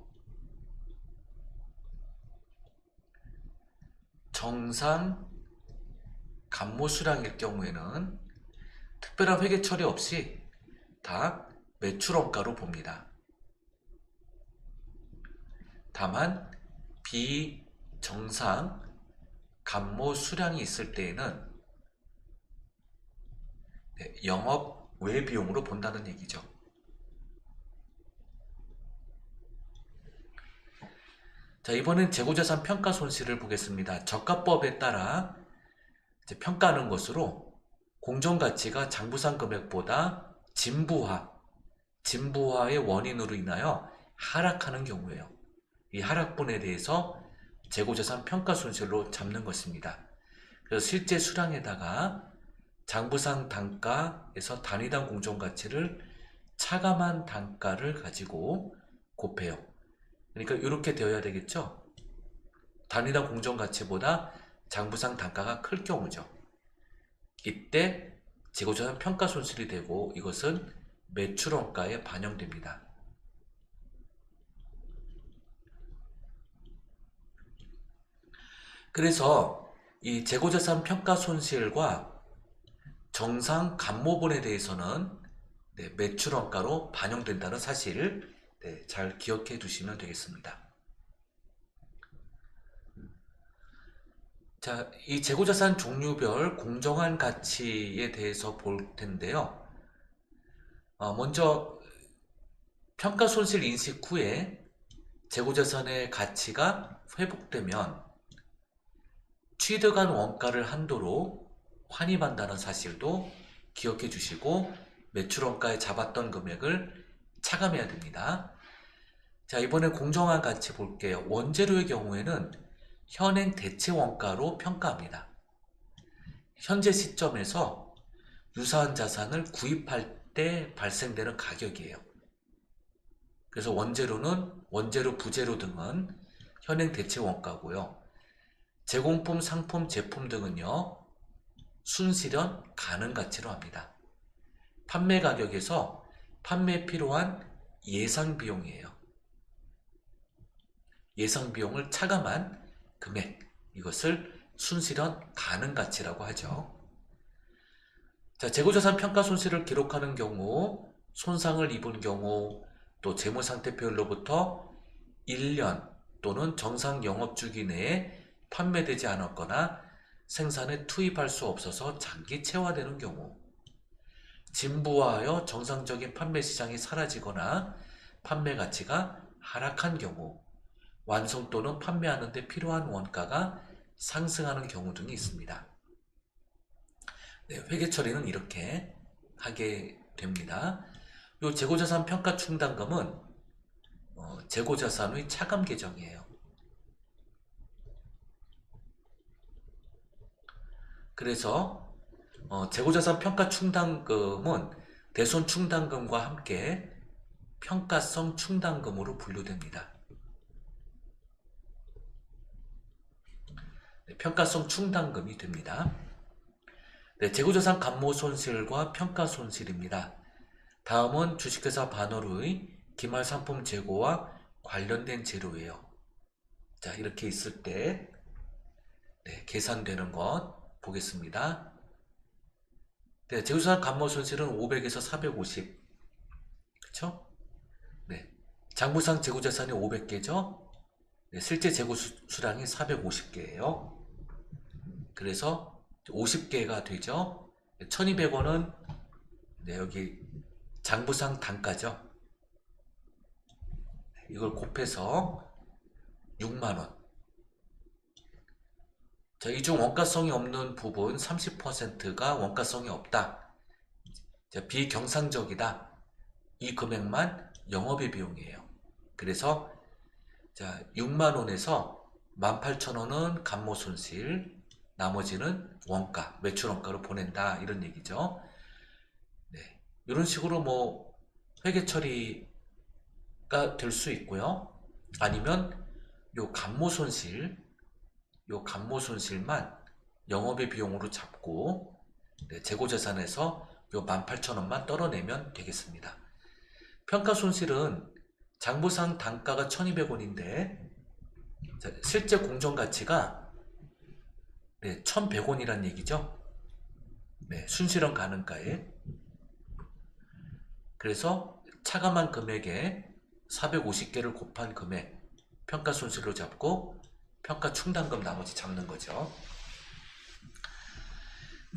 정상 감모 수량일 경우에는 특별한 회계 처리 없이 다 매출원가로 봅니다. 다만 비정상 감모 수량이 있을 때에는 영업 외 비용으로 본다는 얘기죠. 자, 이번엔 재고자산 평가 손실을 보겠습니다. 저가법에 따라 이제 평가하는 것으로 공정가치가 장부상 금액보다 진부하의 원인으로 인하여 하락하는 경우예요. 이 하락분에 대해서 재고자산 평가 손실로 잡는 것입니다. 그래서 실제 수량에다가 장부상 단가에서 단위당 공정가치를 차감한 단가를 가지고 곱해요. 그러니까 이렇게 되어야 되겠죠. 단위당 공정가치보다 장부상 단가가 클 경우죠. 이때 재고자산 평가 손실이 되고 이것은 매출원가에 반영됩니다. 그래서 이 재고자산 평가 손실과 정상 감모분에 대해서는 매출원가로 반영된다는 사실을 잘 기억해 두시면 되겠습니다. 자, 이 재고자산 종류별 공정한 가치에 대해서 볼 텐데요. 먼저 평가 손실 인식 후에 재고자산의 가치가 회복되면 취득한 원가를 한도로 환입한다는 사실도 기억해 주시고 매출원가에 잡았던 금액을 차감해야 됩니다. 자, 이번에 공정한 가치 볼게요. 원재료의 경우에는 현행 대체 원가로 평가합니다. 현재 시점에서 유사한 자산을 구입할 때 발생되는 가격이에요. 그래서 원재료는 원재료, 부재료 등은 현행 대체 원가고요. 제공품, 상품, 제품 등은요, 순실현 가능 가치로 합니다. 판매 가격에서 판매에 필요한 예상 비용이에요. 예상 비용을 차감한 금액, 이것을 순실현 가능 가치라고 하죠. 자, 재고자산 평가 손실을 기록하는 경우, 손상을 입은 경우, 또 재무상태표로부터 1년 또는 정상 영업주기 내에 판매되지 않았거나 생산에 투입할 수 없어서 장기 체화되는 경우, 진부하여 정상적인 판매 시장이 사라지거나 판매 가치가 하락한 경우, 완성 또는 판매하는 데 필요한 원가가 상승하는 경우 등이 있습니다. 회계 처리는 이렇게 하게 됩니다. 이 재고자산 평가 충당금은 재고자산의 차감 계정이에요. 그래서 재고자산 평가 충당금은 대손 충당금과 함께 평가성 충당금으로 분류됩니다. 평가성 충당금이 됩니다. 재고자산 감모 손실과 평가 손실입니다. 다음은 주식회사 반월의 기말 상품 재고와 관련된 재료예요. 자, 이렇게 있을 때 계산되는 것 보겠습니다. 재고자산 감모 손실은 500에서 450, 그렇죠? 장부상 재고자산이 500개죠. 실제 재고 수량이 450개예요. 그래서 50개가 되죠. 1200원은 여기 장부상 단가죠. 이걸 곱해서 6만원. 자, 이 중 원가성이 없는 부분 30%가 원가성이 없다. 자, 비경상적이다. 이 금액만 영업의 비용이에요. 그래서 자, 6만원에서 18,000원은 감모 손실, 나머지는 원가, 매출 원가로 보낸다, 이런 얘기죠. 이런 식으로 뭐 회계 처리가 될 수 있고요. 아니면 요 감모 손실만 영업의 비용으로 잡고 재고자산에서 요 18,000원만 떨어내면 되겠습니다. 평가 손실은 장부상 단가가 1,200원인데 실제 공정가치가 1,100원이란 얘기죠. 순실현 가능가에. 그래서 차감한 금액에 450개를 곱한 금액, 평가 손실로 잡고 평가 충당금 나머지 잡는 거죠.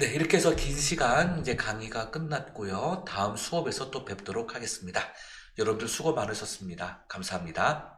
이렇게 해서 긴 시간 이제 강의가 끝났고요. 다음 수업에서 또 뵙도록 하겠습니다. 여러분들 수고 많으셨습니다. 감사합니다.